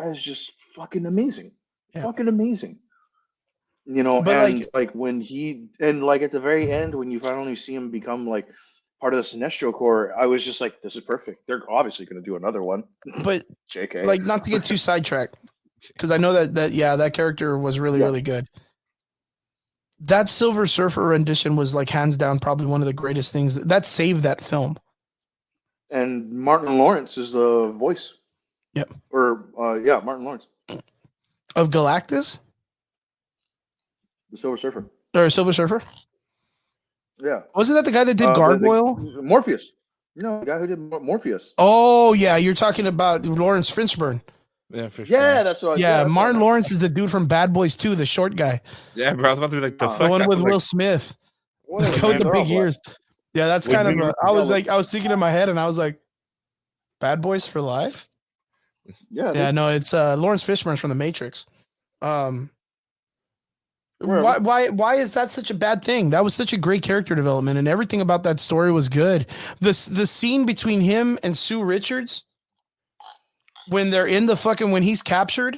is just fucking amazing, Yeah. fucking amazing. You know, But and like, like when he and like at the very end when you finally see him become like part of the Sinestro Corps, I was just like, this is perfect. They're obviously going to do another one. but JK. like, not to get too sidetracked, because I know that character was really, Yeah. really good. That Silver Surfer rendition was like hands down probably one of the greatest things that saved that film. And Martin Lawrence is the voice. Yep. Or yeah, Martin Lawrence, Of Galactus the Silver Surfer. or Silver Surfer. Yeah. Wasn't that the guy that did The Gargoyle? Morpheus. No, the guy who did Morpheus. Oh yeah, you're talking about Lawrence Fishburne. Yeah, for sure. Yeah, that's what. Yeah, that's Martin what Lawrence is the dude from Bad Boys 2, the short guy, Yeah, bro. I was about to be like the The fuck. the one I with was Will like, Smith, Whatever, with man, the they're all big black. ears. Yeah, that's With kind of. me- I was thinking in my head, and I was like, Bad Boys for Life. Yeah. Yeah, no, it's Lawrence Fishburne from The Matrix. Wherever. Why is that such a bad thing? That was such a great character development, and everything about that story was good. The scene between him and Sue Richards when they're in the fucking when he's captured,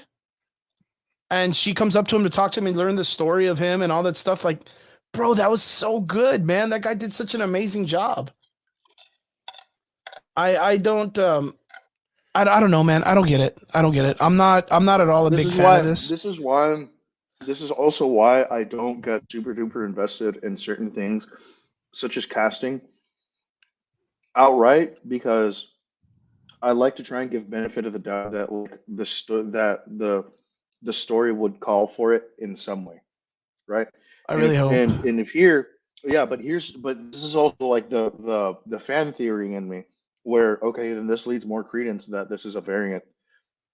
and she comes up to him to talk to him and learn the story of him and all that stuff. Like, bro, that was so good, man. That guy did such an amazing job. I don't I don't know, man. I don't get it. I'm not at all a big fan of this. This is also why I don't get super duper invested in certain things, such as casting, outright, because I like to try and give benefit of the doubt that like the story would call for it in some way, right? I really hope. And if here, yeah, but this is also like the fan theory in me, where okay, then this leads more credence that this is a variant,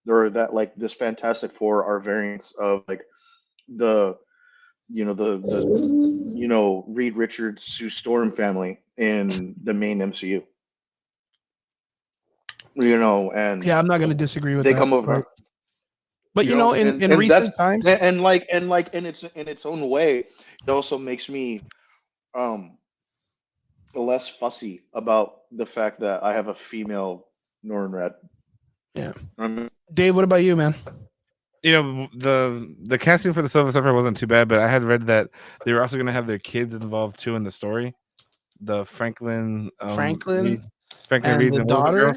or that like this Fantastic Four are variants of like the Reed Richards, Sue Storm family in the main MCU. You know, and Yeah, I'm not going to disagree with they that. come over. Right. But You know, in and recent times, and like in its own way, it also makes me less fussy about the fact that I have a female Norrin Red. Yeah. Dave, what about you, man? You know, the casting for the Silver Surfer wasn't too bad, but I had read that they were also going to have their kids involved too in the story. The Franklin and Reed, the daughter.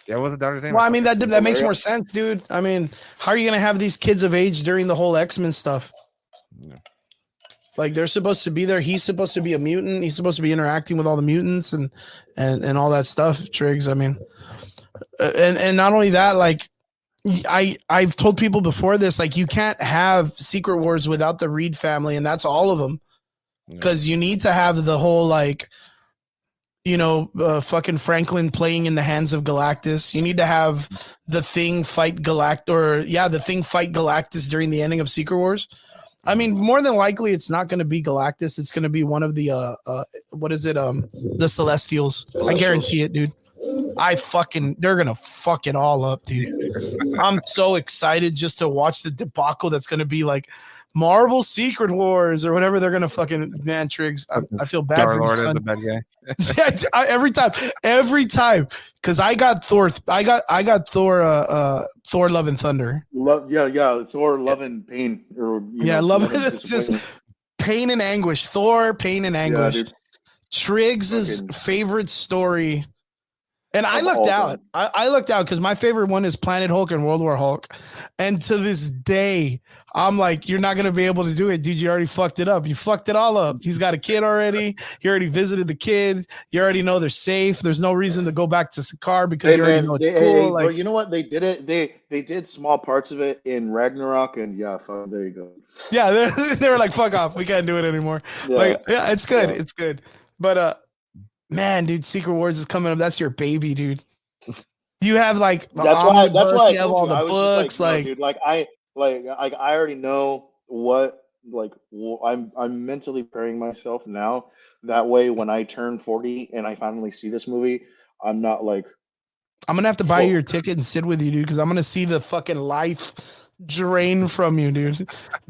Yeah, what was the daughter's name? Well, I mean that makes more sense, dude. I mean, how are you going to have these kids of age during the whole X-Men stuff? Yeah. Like they're supposed to be there. He's supposed to be a mutant. He's supposed to be interacting with all the mutants and all that stuff. Triggs. I mean, and not only that, like I've told people before this, like you can't have Secret Wars without the Reed family, and that's all of them, because you need to have the whole like, fucking Franklin playing in the hands of Galactus. You need to have the Thing fight Galactus during the ending of Secret Wars. I mean, more than likely, it's not going to be Galactus. It's going to be one of the what is it? The Celestials. I guarantee it, dude. They're going to fuck it all up, dude. I'm so excited just to watch the debacle that's going to be like Marvel Secret Wars or whatever they're going to fucking, man, Triggs. I feel bad for your son. The bad guy. every time, because I got Thor. I got Thor. Thor: Love and Thunder. Thor: Love and Pain. Love and just pain and anguish. Thor: Pain and Anguish. Yeah, Triggs' favorite story. And I looked out. I looked out because my favorite one is Planet Hulk and World War Hulk. And to this day, I'm like, you're not going to be able to do it, dude. You already fucked it up. You fucked it all up. He's got a kid already. He already visited the kid. You already know they're safe. There's no reason to go back to Sakaar because you already know it's cool. Well, you know what? They did it. They did small parts of it in Ragnarok, and there you go. Yeah, they were like, fuck off. We can't do it anymore. It's good. Yeah. It's good. But man, dude, Secret Wars is coming up. That's your baby, dude. You have like the That's why. That's omnibus. why I You have told all you. the I was just like, books. no, Like dude. I already know what. I'm mentally preparing myself now. That way, when I turn 40 and I finally see this movie, I'm not like, I'm gonna have to buy you your fuck. ticket and sit with you, dude, because I'm gonna see the fucking life drain from you, dude.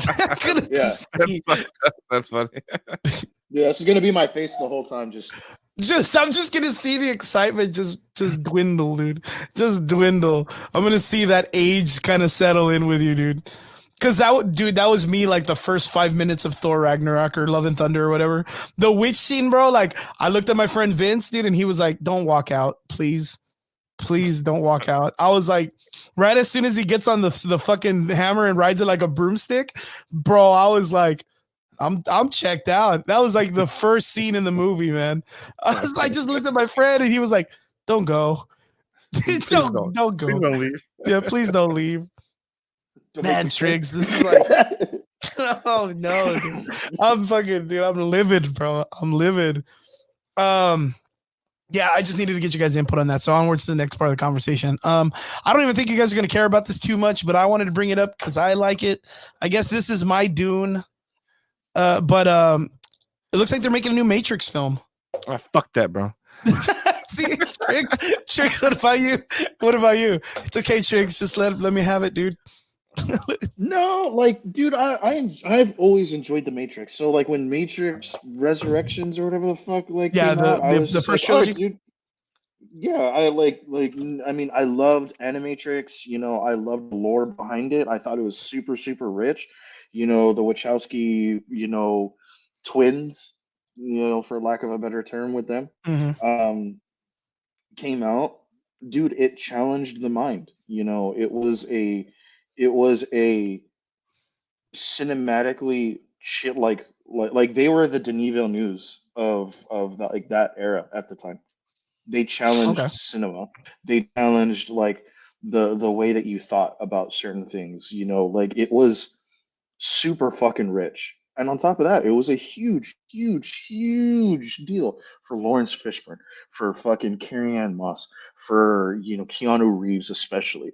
I'm gonna Yeah, see, That's funny. yeah. This is gonna be my face the whole time. I'm just gonna see the excitement just dwindle, dude. Just dwindle. I'm gonna see that age kind of settle in with you, dude. Cause that was me like the first 5 minutes of Thor Ragnarok or Love and Thunder or whatever. The witch scene, bro. Like I looked at my friend Vince, dude, and he was like, "Don't walk out, please, please, don't walk out." I was like, right as soon as he gets on the fucking hammer and rides it like a broomstick, bro. I was like, I'm checked out. That was like the first scene in the movie, man. I just looked at my friend and he was like, "Don't go, Please don't Please go. don't leave. Yeah, please don't leave." Don't make Man, me sick. Triggs, this is like, oh no, dude. I'm fucking, dude. I'm livid, bro. I'm livid. Um, yeah, I just needed to get you guys' input on that. So onwards to the next part of the conversation. I don't even think you guys are gonna care about this too much, but I wanted to bring it up because I like it. I guess this is my Dune. But it looks like they're making a new Matrix film. Oh, fuck that, bro. See, Triggs, what about you? What about you? It's okay, Triggs. Just let me have it, dude. No, like, dude, I've always enjoyed the Matrix. So, like, when Matrix Resurrections or whatever the fuck like Yeah, came out, I was the just like, first oh, trilogy. dude, yeah, I I mean, I loved Animatrix. I loved the lore behind it. I thought it was super, super rich. The Wachowski, twins, for lack of a better term, with them. Mm-hmm. Um, Came out, dude, it challenged the mind. It was a cinematically shit, like they were the Denis Villeneuve of that, like, that era at the time. They Okay. challenged cinema. They challenged, like, the way that you thought about certain things. Like, it was super fucking rich. And on top of that, it was a huge, huge, huge deal for Lawrence Fishburne, for fucking Carrie Ann Moss, for Keanu Reeves especially.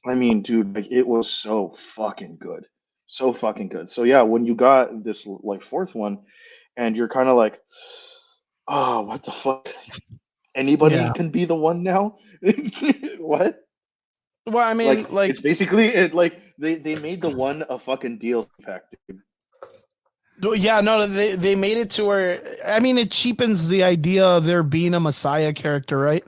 I mean, dude, like, it was so fucking good, so fucking good. So yeah, when you got this, like, fourth one, and you're kind of like, oh, what the fuck? Anybody Yeah. can be the one now? What? Well, I mean, Like, like, it's basically it. Like, they made the one a fucking DLC pack, dude. yeah, no, they made it to where, I mean, it cheapens the idea of there being a Messiah character, right?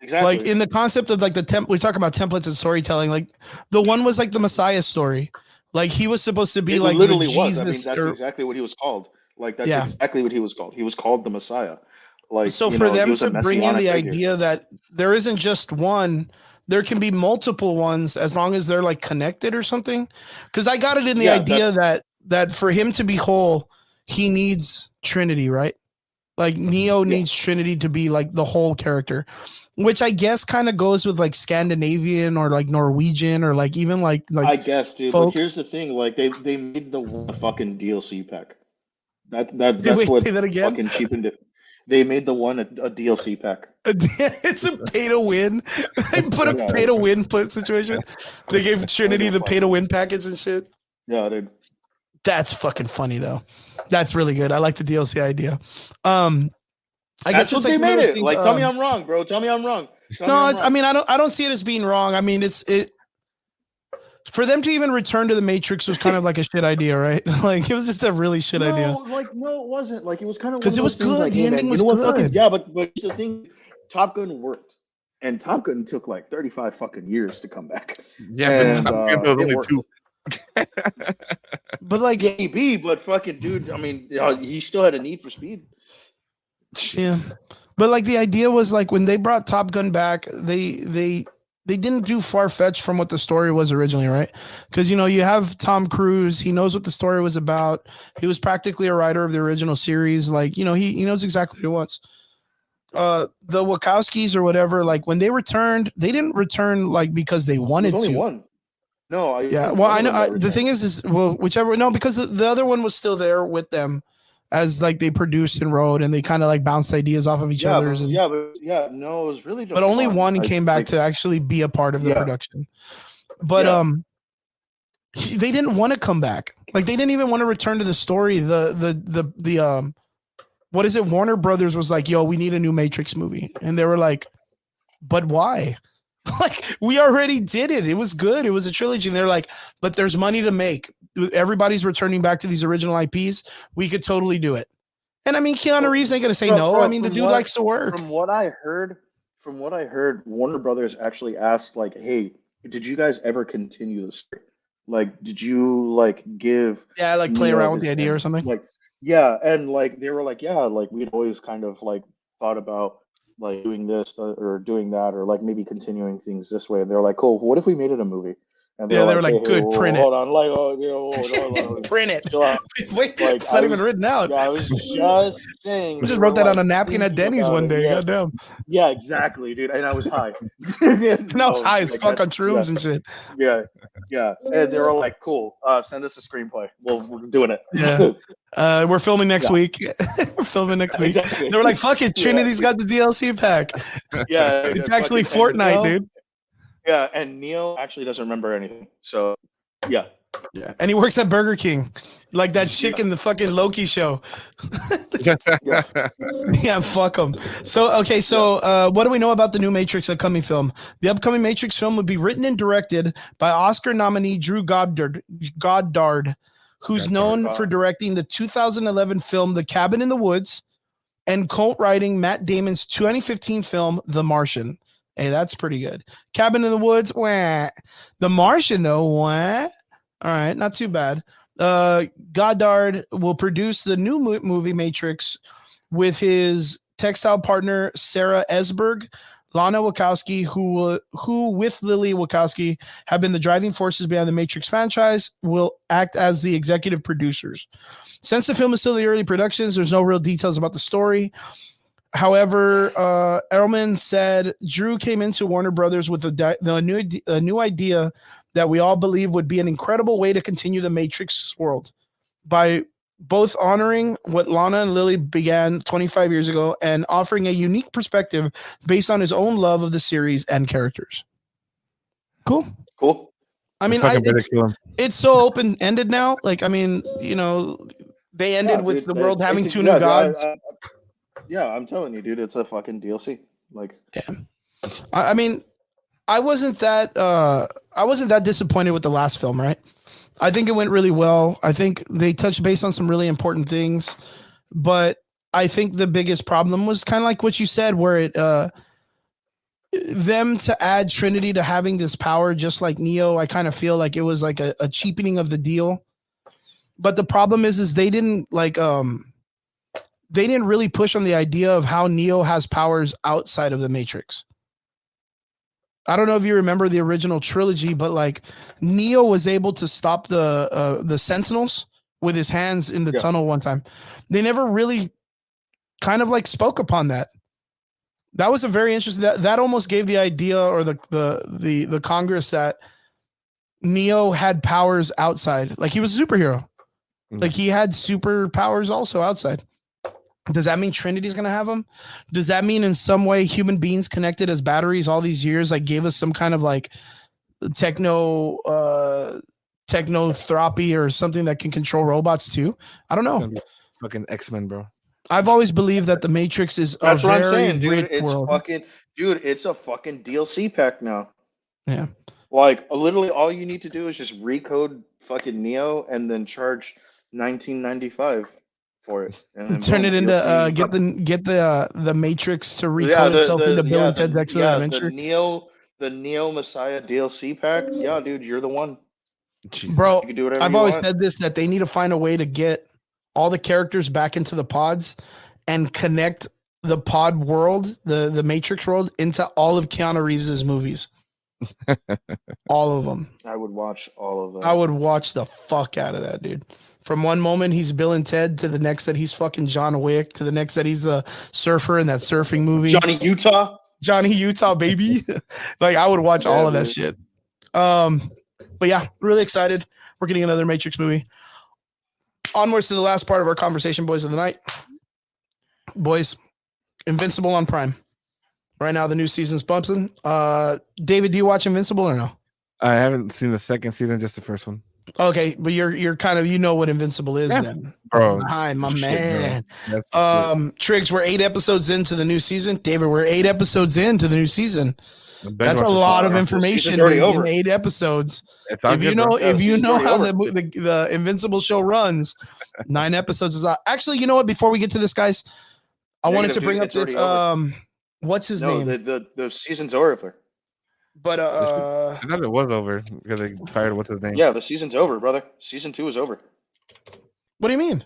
Like Exactly. in the concept of like we talk about templates and storytelling. Like the one was like the Messiah story. Like he was supposed to be It like the literally was. I mean, Jesus, that's or exactly what he was called. Like, that's yeah. exactly what he was called. He was called the Messiah. Like, So for he them was a to bring in messianic the figure. idea that there isn't just one, there can be multiple ones as long as they're like connected or something. Because I got it in the Yeah, idea that's that for him to be whole, he needs Trinity, right? Like Neo yeah. needs Trinity to be like the whole character, which I guess kind of goes with like Scandinavian or like Norwegian or like even like I guess, dude. But folk. here's the thing: like, they made the one a fucking DLC pack. That's Wait, what say that again. fucking cheapened it. They made the one a DLC pack. It's a pay to win. They put a Yeah, pay to win situation. They gave Trinity the pay to win package and shit. yeah, dude. That's fucking funny though. That's really good. I like the DLC idea. I That's guess what it's they like one of made those it. things. Like, tell me I'm wrong, bro. Tell me I'm wrong. Tell me No, I'm it's, I wrong. mean, I don't see it as being wrong. I mean, it for them to even return to the Matrix was kind of like a shit idea, right? Like it was just a really shit idea No, it wasn't. Like, it was kind of one because of it was those things good. like, The hey man, ending you was know what? Fucking good. yeah, but here's the thing, Top Gun worked, and Top Gun took like 35 fucking years to come back, Yeah, and but Top Gun was it only worked. 2. But like, Yeah, maybe, but fucking dude, I mean, he still had a need for speed. yeah, but like the idea was like when they brought Top Gun back, they didn't do far fetched from what the story was originally, right? Because you have Tom Cruise, he knows what the story was about. He was practically a writer of the original series. Like he knows exactly what he wants. The Wachowskis or whatever, like when they returned, they didn't return like because they It was wanted only to. one. No, it was Yeah, only well, one I of know. them that The thing returned. is well, whichever. No, because the other one was still there with them as like they produced and wrote, and they kind of like bounced ideas off of each other's. And, no, it was really just but only one I, came back like, to actually be a part of the Yeah. production. But Yeah. they didn't want to come back. Like they didn't even want to return to the story. The what is it? Warner Brothers was like, "Yo, we need a new Matrix movie," and they were like, "But why?" Like we already did it. It was good. It was a trilogy. And they're like, "But there's money to make. Everybody's returning back to these original IPs. We could totally do it." And I mean, Keanu Reeves ain't gonna say no. I mean, the dude likes to work. From what I heard, Warner Brothers actually asked, like, "Hey, did you guys ever continue the story? Like, did you like give like play Neo around with his the idea or end?" something. Like, yeah, and like they were like, "Yeah, like we'd always kind of like thought about like doing this or doing that, or like maybe continuing things this way." And they were like, "Cool. What if we made it a movie?" And Yeah, they were like, like, "Good, print it. hold on, like, hold on, Print it." chill out. Wait, Like, it's not even written out. Yeah, I was just saying. I They just were wrote that on like a napkin at thinking Denny's about one it. day. Yeah, Goddamn. yeah, exactly, dude. And I was high. And I was No, high as like fuck on that's shrooms and shit. yeah. And they were like, "Cool, send us a screenplay. We're doing it." Yeah. We're filming next Yeah. week. We're filming next week. Exactly. They were like, "Fuck it, Yeah. Trinity's got the DLC pack." Yeah, It's and actually fucking- Fortnite, and Neo- dude. Yeah, and Neo actually doesn't remember anything. So, yeah. Yeah, and he works at Burger King, like that chick in the fucking Loki show. Yeah, fuck him. So, okay, so what do we know about the new Matrix upcoming film? The upcoming Matrix film would be written and directed by Oscar nominee Drew Goddard, who's known for directing the 2011 film The Cabin in the Woods and co-writing Matt Damon's 2015 film The Martian. Hey, that's pretty good. Cabin in the Woods, wah. The Martian, though, wah. All right, not too bad. Goddard will produce the new movie Matrix with his textile partner Sarah Esberg, Lana Wachowski, who with Lily Wachowski have been the driving forces behind the Matrix franchise, will act as the executive producers. Since the film is still in the early productions, there's no real details about the story. However, Ehrman said Drew came into Warner Brothers with a new idea that we all believe would be an incredible way to continue the Matrix world by both honoring what Lana and Lily began 25 years ago and offering a unique perspective based on his own love of the series and characters. Cool. I mean, it's so open-ended now. Like, I mean, you know, they ended with the world having two new gods. Yeah, I'm telling you, dude, it's a fucking DLC. Like, yeah. I mean, I wasn't that disappointed with the last film, right? I think it went really well. I think they touched base on some really important things, but I think the biggest problem was kind of like what you said, where it them to add Trinity to having this power just like Neo. I kind of feel like it was like a cheapening of the deal. But the problem is they didn't like they didn't really push on the idea of how Neo has powers outside of the Matrix. I don't know if you remember the original trilogy, but like Neo was able to stop the Sentinels with his hands in the tunnel one time. They never really kind of like spoke upon that. That was a very interesting. That almost gave the idea or the Congress that Neo had powers outside. Like he was a superhero. Like he had superpowers also outside. Does that mean Trinity's going to have them? Does that mean in some way human beings connected as batteries all these years like gave us some kind of like technotherapy or something that can control robots too? I don't know. Fucking X-Men, bro. I've always believed that the Matrix is that's a what very I'm saying, dude. It's world. It's a fucking DLC pack now. Yeah. Like literally all you need to do is just recode fucking Neo and then charge $19.95 for it, and then turn it into get the Matrix to recode itself into Bill and Ted's Excellent Adventure. The Neo Messiah DLC pack. Yeah, dude, you're the one. Jesus. Bro, you can do whatever I've you always want. said this, that they need to find a way to get all the characters back into the pods and connect the pod world, the Matrix world, into all of Keanu Reeves's movies. All of them. I would watch all of them. I would watch the fuck out of that, dude. From one moment he's Bill and Ted to the next that he's fucking John Wick to the next that he's a surfer in that surfing movie. Johnny Utah, baby. Like I would watch all of that shit. But yeah, really excited. We're getting another Matrix movie. onwards to the last part of our conversation, boys of the night. Boys, Invincible on Prime. Right now, the new season's bumping. David, do you watch Invincible or no? I haven't seen the second season, just the first one. Okay, but you're kind of, you know what Invincible is then. Bro. Hi, my Shit, man. bro. That's Triggs, we're 8 episodes into the new season. David, we're 8 episodes into the new season. That's a lot of information in 8 episodes. If you know how the Invincible show runs, 9 episodes is actually, you know what? Before we get to this, guys, I wanted to bring up this. What's his name? The season's over. But I thought it was over because they fired what's his name. Yeah, the season's over, brother. Season 2 is over. What do you mean?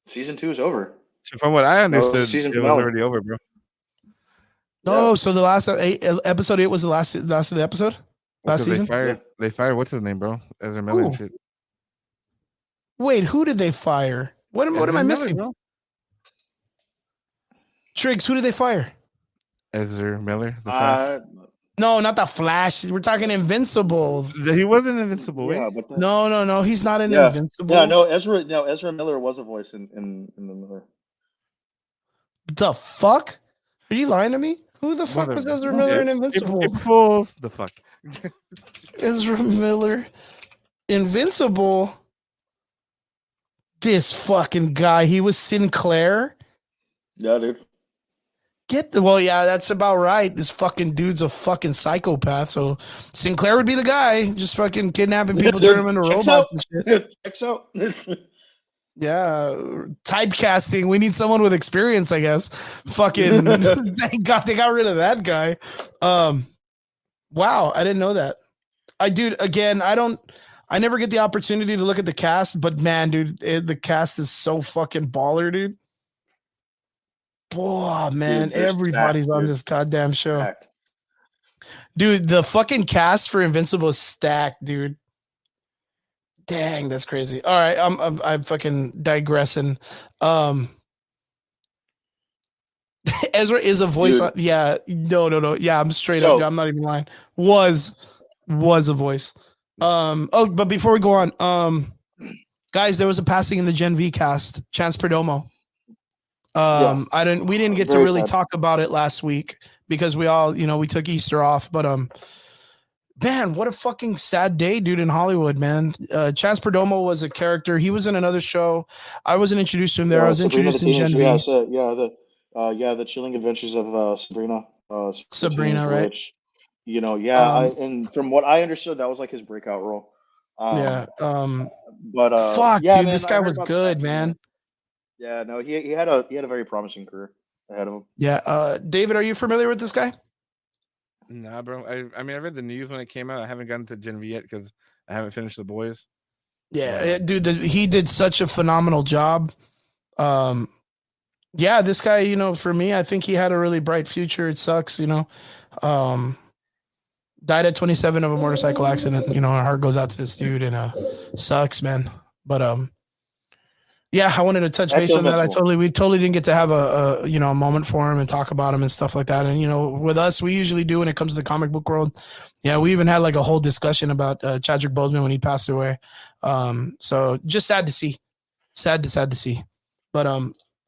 Season 2 is over. So from what I understood, season it was finale. already over, bro. Oh, so the last episode 8 was the last of the episode? Last season? They fired what's his name, bro? Ezra Miller and shit. Wait, who did they fire? What am I missing? Bro? Triggs, who did they fire? Ezra Miller, the Flash. No, not the Flash. We're talking Invincible. He wasn't Invincible. Yeah, but no, he's not Invincible. Yeah, no, Ezra Miller was a voice in the Miller. The fuck? Are you lying to me? Who the fuck was Ezra Miller in Invincible? The fuck? Ezra Miller, Invincible. This fucking guy. He was Sinclair. Yeah, dude. Yeah, that's about right. This fucking dude's a fucking psychopath. So Sinclair would be the guy, just fucking kidnapping people, turning them into robots and shit. Checks out. Yeah, typecasting. We need someone with experience, I guess. Fucking thank God they got rid of that guy. Wow, I didn't know that. I never get the opportunity to look at the cast, but man, dude, the cast is so fucking baller, dude. Boy, man, everybody's on this goddamn show. Stacked. Dude, the fucking cast for Invincible is stacked, dude. Dang, that's crazy. All right, I'm fucking digressing. Ezra is a voice. No. Yeah, I'm straight up. I'm not even lying. Was a voice. But before we go on, guys, there was a passing in the Gen V cast. Chance Perdomo. We didn't get to really talk about it last week because we all, we took Easter off, but man, what a fucking sad day, dude, in Hollywood, man. Chance Perdomo was a character. He was in another show. I wasn't introduced to him there. I was introduced in Gen V. The Chilling Adventures of Sabrina. Sabrina, right? Which, and from what I understood, that was like his breakout role. Fuck, dude, man, this guy was good, man. Yeah, no, he had a very promising career ahead of him. Yeah, David, are you familiar with this guy? Nah, bro. I mean, I read the news when it came out. I haven't gotten to Gen V yet because I haven't finished The Boys. Yeah, dude, he did such a phenomenal job. Yeah, this guy, for me, I think he had a really bright future. It sucks, died at 27 of a motorcycle accident. Our heart goes out to this dude, and sucks, man. But yeah, I wanted to touch base on that. We totally didn't get to have a moment for him and talk about him and stuff like that. And with us, we usually do when it comes to the comic book world. Yeah, we even had like a whole discussion about Chadwick Boseman when he passed away. So just sad to see. Sad to see. But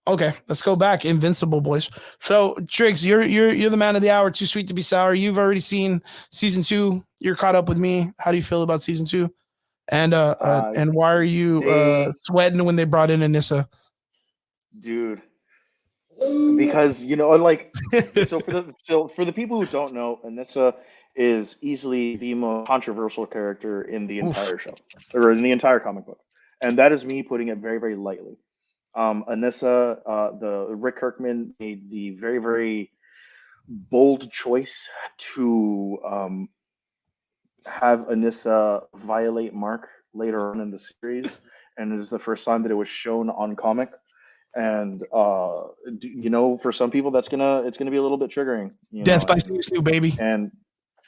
okay, let's go back. Invincible, boys. So Triggs, you're the man of the hour. Too Sweet to Be Sour. You've already seen season 2. You're caught up with me. How do you feel about season 2? And why are you sweating when they brought in Anissa? Dude, because so for the people who don't know, Anissa is easily the most controversial character in the entire show or in the entire comic book, and that is me putting it very, very lightly. Anissa, the Rick Kirkman made the very, very bold choice to have Anissa violate Mark later on in the series, and it is the first time that it was shown on comic. And for some people, it's gonna be a little bit triggering. Death by Snoo, baby. And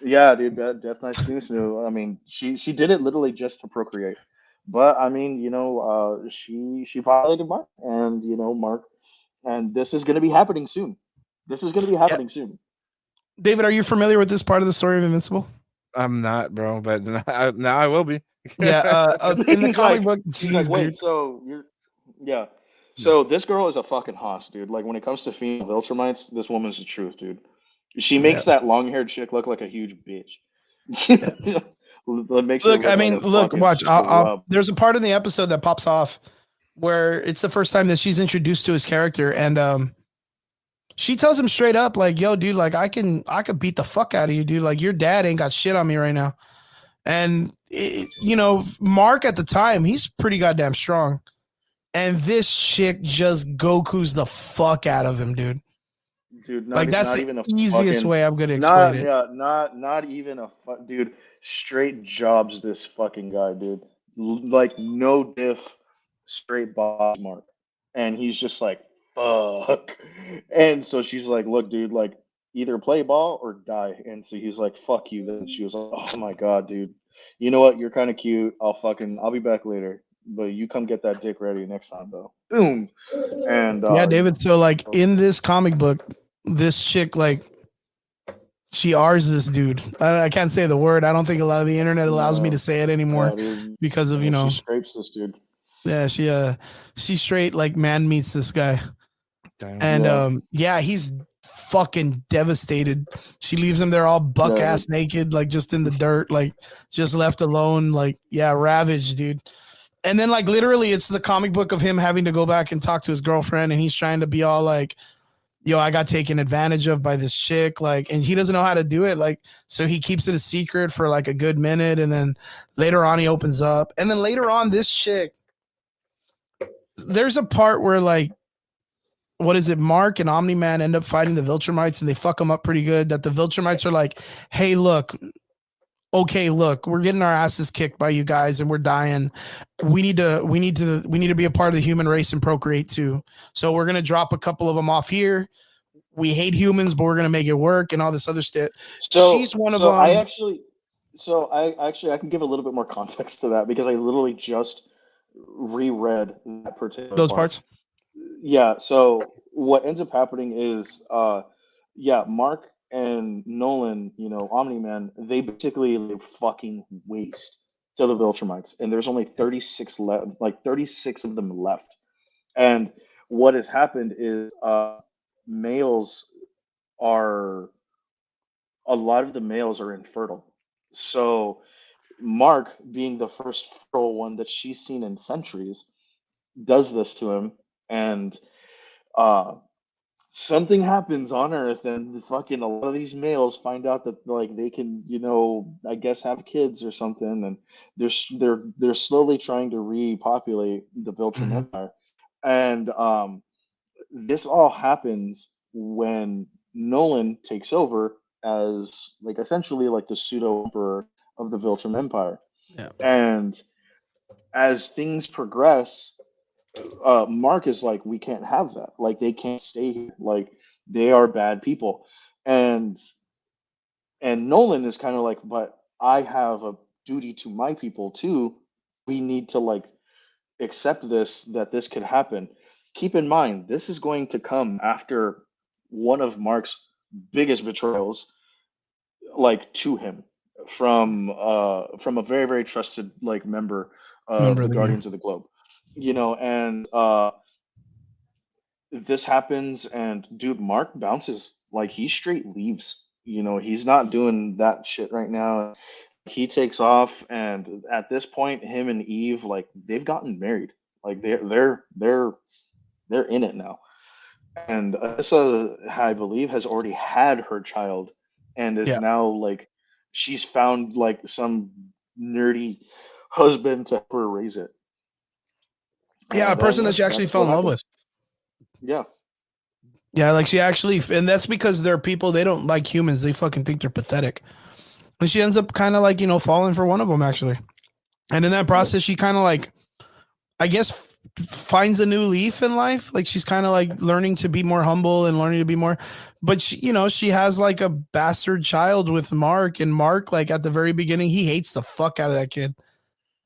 yeah, dude, Death by Snoo. I mean, she did it literally just to procreate. But I mean, she violated Mark, and Mark, and this is gonna be happening soon. Soon. David, are you familiar with this part of the story of Invincible? I'm not, bro, but now I will be. Yeah, in the He's comic like, book, he's like, jeez, wait, dude. so you're, yeah. So this girl is a fucking hoss, dude. Like when it comes to female Viltrumites, this woman's the truth, dude. She Yeah, makes that long-haired chick look like a huge bitch. yeah. That makes her Look, look I like mean, a look, fucking watch. scrub. There's a part in the episode that pops off where it's the first time that she's introduced to his character, and she tells him straight up, like, "Yo, dude, like I could beat the fuck out of you, dude. Like your dad ain't got shit on me right now." And Mark at the time, he's pretty goddamn strong, and this chick just Goku's the fuck out of him, dude. Dude, Like that's not the even a easiest fucking way I'm gonna explain it. not even a dude. Straight jobs this fucking guy, dude. Like no diff, straight boss mark, and he's just like fuck. And so she's like, look, dude, like either play ball or die. And so he's like, fuck you. Then she was like, oh my god, dude. You know what? You're kind of cute. I'll be back later. But you come get that dick ready next time, though. Boom. And Yeah, David. So like in this comic book, this chick like she R's this dude. I can't say the word. I don't think a lot of the internet allows me to no, say it anymore no, dude. because of No, she scrapes this dude. yeah, she straight like man meets this guy. Damn. And Yeah. yeah, he's fucking devastated. She leaves him there all buck Yeah, ass naked, like just in the dirt, like just left alone, like yeah, ravaged, dude. And then like literally it's the comic book of him having to go back and talk to his girlfriend, and he's trying to be all like, yo, I got taken advantage of by this chick, like, and he doesn't know how to do it, like, so he keeps it a secret for like a good minute, and then later on he opens up, and then later on this chick, there's a part where like, what is it, Mark and Omni-Man end up fighting the Viltrumites, and they fuck them up pretty good, that the Viltrumites are like, hey, look, okay, look, we're getting our asses kicked by you guys and we're dying. We need to be a part of the human race and procreate too. So we're gonna drop a couple of them off here. We hate humans, but we're gonna make it work and all this other shit. She's one of them. I can give a little bit more context to that because I literally just reread that particular Those part. parts. Yeah, so what ends up happening is yeah, Mark and Nolan, Omni-Man, they basically like fucking waste to the Viltrumites, and there's only 36 left, like 36 of them left. And what has happened is males are a lot of the males are infertile. So Mark, being the first fertile one that she's seen in centuries, does this to him, and uh, something happens on Earth, and the fucking a lot of these males find out that like they can, I guess have kids or something, and they're slowly trying to repopulate the Viltrum Mhm. Empire, and this all happens when Nolan takes over as like essentially like the pseudo emperor of the Viltrum Empire, Yeah. and as things progress, Mark is like, we can't have that. Like, they can't stay here. Like, they are bad people. And Nolan is kind of like, but I have a duty to my people too. We need to like accept this, that this could happen. Keep in mind, this is going to come after one of Mark's biggest betrayals, like to him from a very very trusted like member of Member the of the game. Guardians of the Globe, and this happens, and dude, Mark bounces, like he straight leaves. He's not doing that shit right now. He takes off, and at this point, him and Eve, like they've gotten married. Like they're in it now. And Alyssa, I believe, has already had her child, and is Yeah. now like she's found like some nerdy husband to help her raise it. Yeah, a And person that she actually that's fell what in love with. happens. Yeah. Yeah, like she actually, and that's because they're people, they don't like humans. They fucking think they're pathetic. And she ends up kind of like, falling for one of them actually. And in that Yep. process, she kind of like, I guess, finds a new leaf in life. Like she's kind of like learning to be more humble and learning to be more, but she has like a bastard child with Mark, and Mark, like at the very beginning, he hates the fuck out of that kid.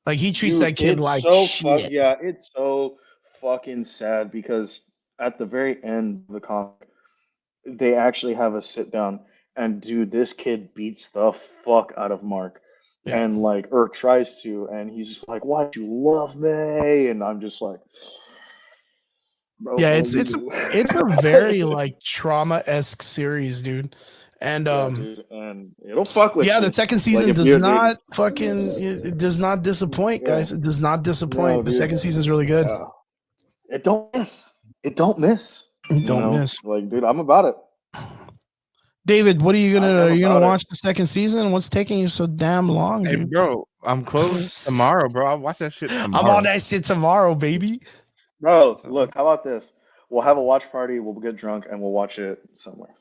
Like he treats Dude, that kid like shit. it's so fucking sad because at the very end of the comic, they actually have a sit down, and dude, this kid beats the fuck out of Mark. Yeah. and like, or tries to, and he's just like, "Why do you love me?" And I'm just like, "Bro, Yeah, all it's you it's a do." it's a very like trauma-esque series, dude. And Yeah, dude, and it'll fuck with yeah, the you. second Like season if does you're, dude, not fucking it does not disappoint, yeah, guys. It does not no, disappoint. The dude, second season is really good. it don't miss. It don't miss. You Don't know, miss. like, dude, I'm about it. David, what I are am you gonna about it. watch the second season? What's taking you so damn long, Hey, dude? bro, I'm closed tomorrow, bro. I'll watch that shit I'm tomorrow. on that shit tomorrow, baby. Bro, So, look, how about this? We'll have a watch party, we'll get drunk, and we'll watch it somewhere.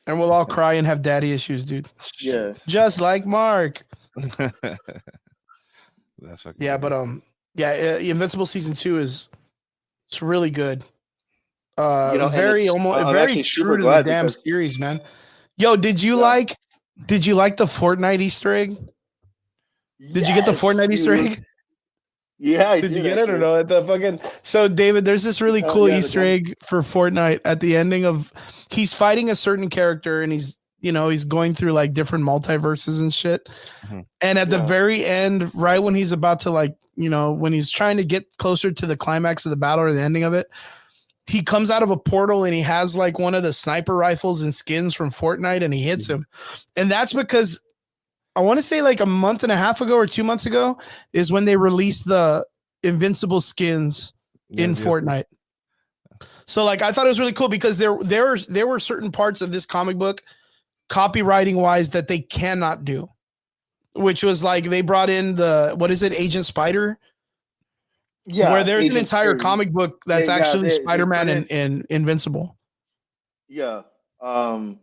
And we'll all cry and have daddy issues, dude. Yeah. Just like Mark. that's fucking Yeah, funny. but yeah, Invincible season 2 is it's really good. And Very it's almost I'm very actually super true to the glad damn because series, man. Yo, did you yeah. like the Fortnite Easter egg? Did you get the Yes, Fortnite Easter dude. egg? Yeah, I Did you did get it or actually. no? At the fucking so David, there's this really Oh cool yeah, the Easter gun. egg for Fortnite at the ending of he's fighting a certain character and he's going through like different multiverses and shit. Mhm. And at the Yeah. very end, right when he's about to like, when he's trying to get closer to the climax of the battle or the ending of it, he comes out of a portal and he has like one of the sniper rifles and skins from Fortnite and he hits him. And that's because I want to say like a month and a half ago or 2 months ago is when they released the Invincible skins Yeah, in DLC. Fortnite. So like I thought it was really cool because there were certain parts of this comic book copywriting wise that they cannot do, which was like they brought in the what is it, Agent Spider, where Yeah, there's an agents entire or comic book that's yeah, actually they put Spider-Man in and Invincible yeah. Um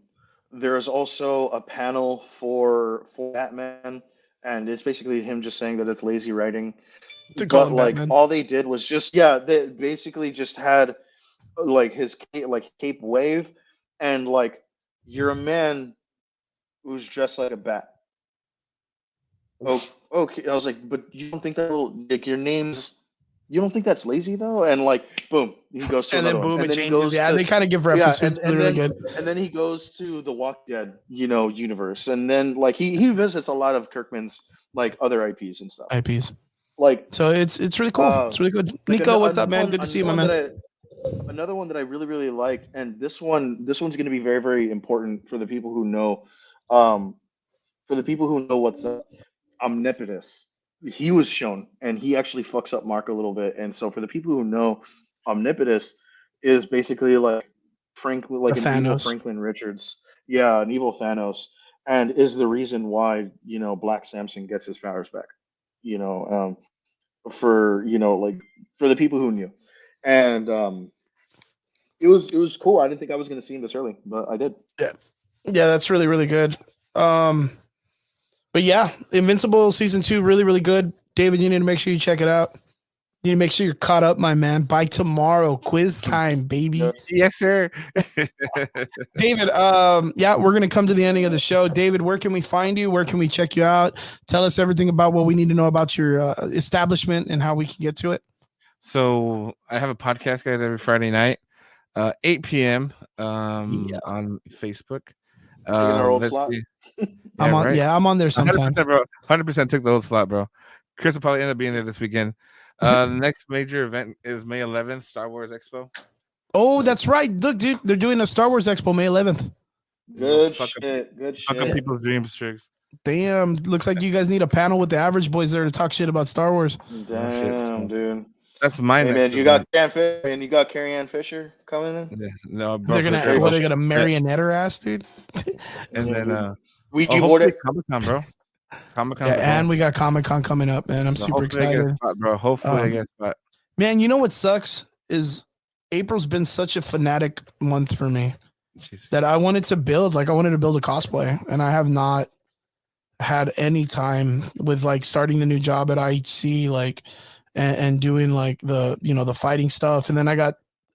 there is also a panel for Batman, and it's basically him just saying that it's lazy writing. to call But him like Batman. all they did was just, yeah, they basically just had like his like cape wave, and like, you're a man who's dressed like a bat. Oh, okay. I was like, but you don't think that like your name's, you don't think that's lazy though? And like, boom, he goes to And another then one, boom, and it then he changes. goes Yeah, to, they kind of give yeah, references. It's really, really good. and then he goes to the Walking Dead, universe, and then like he visits a lot of Kirkman's like other IPs and stuff. IPs. Like, So it's really cool. uh, It's really good. like Nico, what's up, man? Good to see you, my man. another one that I really really liked, and this one's going to be very very important for the people who know, um, for the people who know what's up. Omnipotus. He was shown, and he actually fucks up Mark a little bit. And so, for the people who know, Omnipotus is basically like Franklin, The like an evil Thanos. Franklin Richards. Yeah, an evil Thanos, and is the reason why Black Samson gets his powers back. You know, for like, for the people who knew, and it was cool. I didn't think I was going to see him this early, but I did. Yeah. Yeah, that's really, really good. Um, but yeah, Invincible season 2, really, really good. David, you need to make sure you check it out. You need to make sure you're caught up, my man. By tomorrow, quiz time, baby. Yes, sir. David, yeah, we're gonna come to the ending of the show. David, where can we find you? Where can we check you out? Tell us everything about what we need to know about your establishment and how we can get to it. So I have a podcast, guys, every Friday night, 8 p.m. Yeah. On Facebook. Taking our old let's slot. see. I'm on. right. Yeah, I'm on there sometimes. 100%, bro. 100% took the old slot, bro. Chris will probably end up being there this weekend. The next major event is May 11th, Star Wars Expo. Oh, that's right. Look, dude, they're doing a Star Wars Expo May 11th. Good Fuck shit. Good up shit. people's dreams, Triggs. Damn, looks like you guys need a panel with the average boys there to talk shit about Star Wars. Damn, dude. That's my Hey next man, you event. got Carrie Ann Fisher coming in. Yeah, no, bro, They're for gonna sure. what? They're gonna marionette her ass, dude. And then Ouija board hopefully it. Comic-Con, bro. Comic-Con. Yeah, and we got Comic-Con coming up, man. I'm super hopefully I get excited. a spot, bro. Hopefully I get a spot. Man, you know what sucks is April's been such a fanatic month for me Jeez. that I wanted to build a cosplay, and I have not had any time with like starting the new job at IHC, like and doing like the fighting stuff. And then I got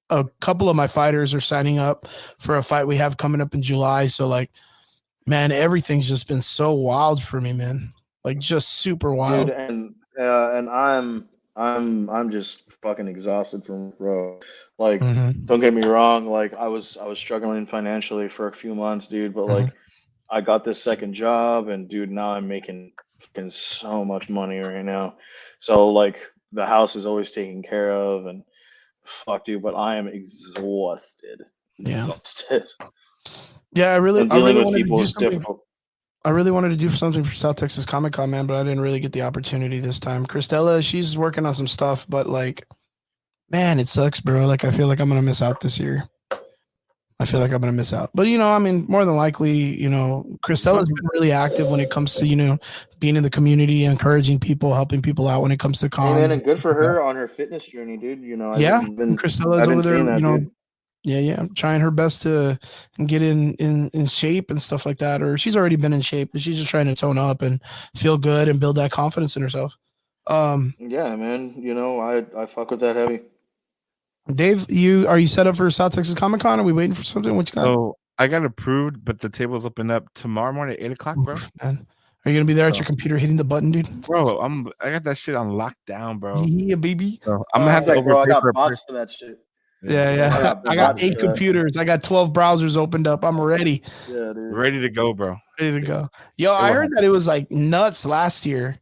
a couple of my fighters are signing up for a fight we have coming up in July. So like, man, everything's just been so wild for me, man. Like just super wild. Dude, and I'm just fucking exhausted from, bro. Like, don't get me wrong, like I was struggling financially for a few months, dude, but like I got this second job, and dude, now I'm making fucking so much money right now. So like the house is always taken care of, and fuck, dude. But I am exhausted. Yeah. Exhausted. Yeah, I And really dealing with wanted to people do is something. difficult. I really wanted to do something for South Texas Comic Con, man, but I didn't really get the opportunity this time. Christella, she's working on some stuff, but like, man, it sucks, bro. Like, I feel like I'm gonna miss out this year. I feel like I'm gonna miss out. But I mean, more than likely, Christella's been really active when it comes to, being in the community, encouraging people, helping people out when it comes to Hey man, cons. and good for her on her fitness journey, dude. You know, Yeah, and I've Christella's been over there, seeing that, dude. yeah, trying her best to get in shape and stuff like that. Or she's already been in shape, but she's just trying to tone up and feel good and build that confidence in herself. Yeah, man. You know, I fuck with that heavy. Dave, are you set up for South Texas Comic Con? Are we waiting for something? What you got? So I got approved, but the table's open up tomorrow morning at 8:00, bro. Man. Are you gonna be there at your computer hitting the button, dude? Bro, I got that shit on lockdown, bro. Yeah, baby. So I'm gonna have to bro, I overpay got for a bots for that shit. Yeah. I got 8 computers. I got 12 browsers opened up. I'm ready. Yeah, dude. Ready to go, bro. Ready to go. Yo, I heard that it was like nuts last year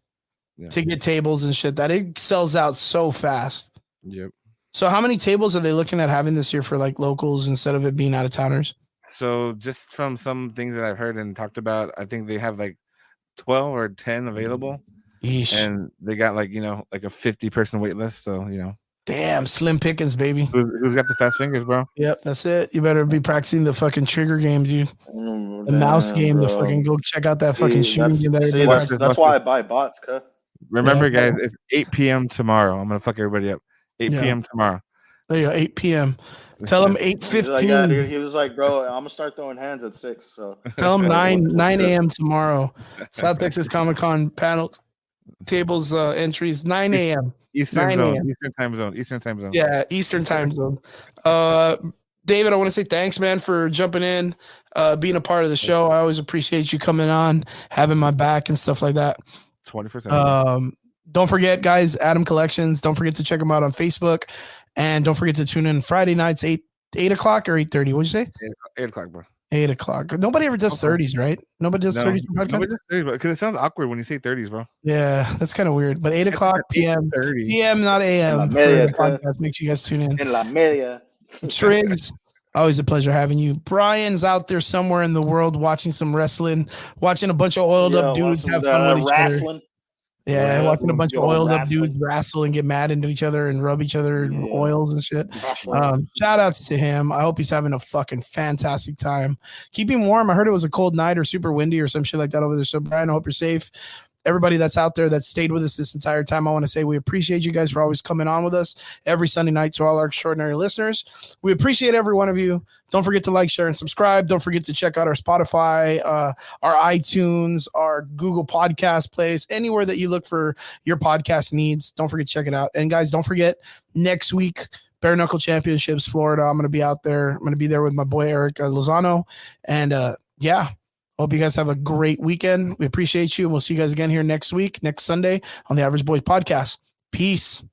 Yeah. to get tables and shit. That it sells out so fast. Yep. So how many tables are they looking at having this year for like locals instead of it being out of towners? So just from some things that I've heard and talked about, I think they have like 12 or 10 available. Yeesh. And they got like, like a 50-person wait list. So, Damn, slim pickings, baby. Who's got the fast fingers, bro? Yep, that's it. You better be practicing the fucking trigger game, dude. The mouse game, bro. the fucking go check out that fucking shooting game. That's why I buy bots, cuz. Remember, guys, it's 8 p.m. tomorrow. I'm gonna fuck everybody up. 8 p.m. tomorrow. There you go, 8 p.m. Tell them 8:15. He was like, bro, I'm gonna start throwing hands at 6. So tell them 9 a.m. tomorrow. South Texas Comic Con panels, tables, entries 9 a.m. Eastern time zone. Yeah, Eastern time zone. David, I want to say thanks, man, for jumping in, being a part of the show. I always appreciate you coming on, having my back and stuff like that. 20%. Don't forget, guys, Adam Collections. Don't forget to check them out on Facebook, and don't forget to tune in Friday nights 8 o'clock or 8:30. What'd you say? 8 o'clock, bro. 8 o'clock. Nobody ever does 30s, right? Nobody does 30s for podcasts? Because it sounds awkward when you say 30s, bro. Yeah, that's kind of weird. But 8 o'clock p.m. PM, not AM. For the podcast. Make sure you guys tune in. In la media. Triggs, always a pleasure having you. Brian's out there somewhere in the world watching some wrestling, watching a bunch of oiled up dudes have fun with each other. Yeah, watching a bunch of oiled up dudes wrestle and get mad into each other and rub each other in oils and shit. Shout outs to him. I hope he's having a fucking fantastic time. Keep him warm. I heard it was a cold night or super windy or some shit like that over there. So Brian, I hope you're safe. Everybody that's out there that stayed with us this entire time, I want to say we appreciate you guys for always coming on with us every Sunday night. To all our extraordinary listeners, we appreciate every one of you. Don't forget to like, share, and subscribe. Don't forget to check out our Spotify, our iTunes, our Google Podcast place, anywhere that you look for your podcast needs. Don't forget to check it out. And guys, don't forget, next week, Bare Knuckle Championships, Florida. I'm going to be out there. I'm going to be there with my boy, Eric Lozano. And hope you guys have a great weekend. We appreciate you. And we'll see you guys again here next week, next Sunday on the Average Boys Podcast. Peace.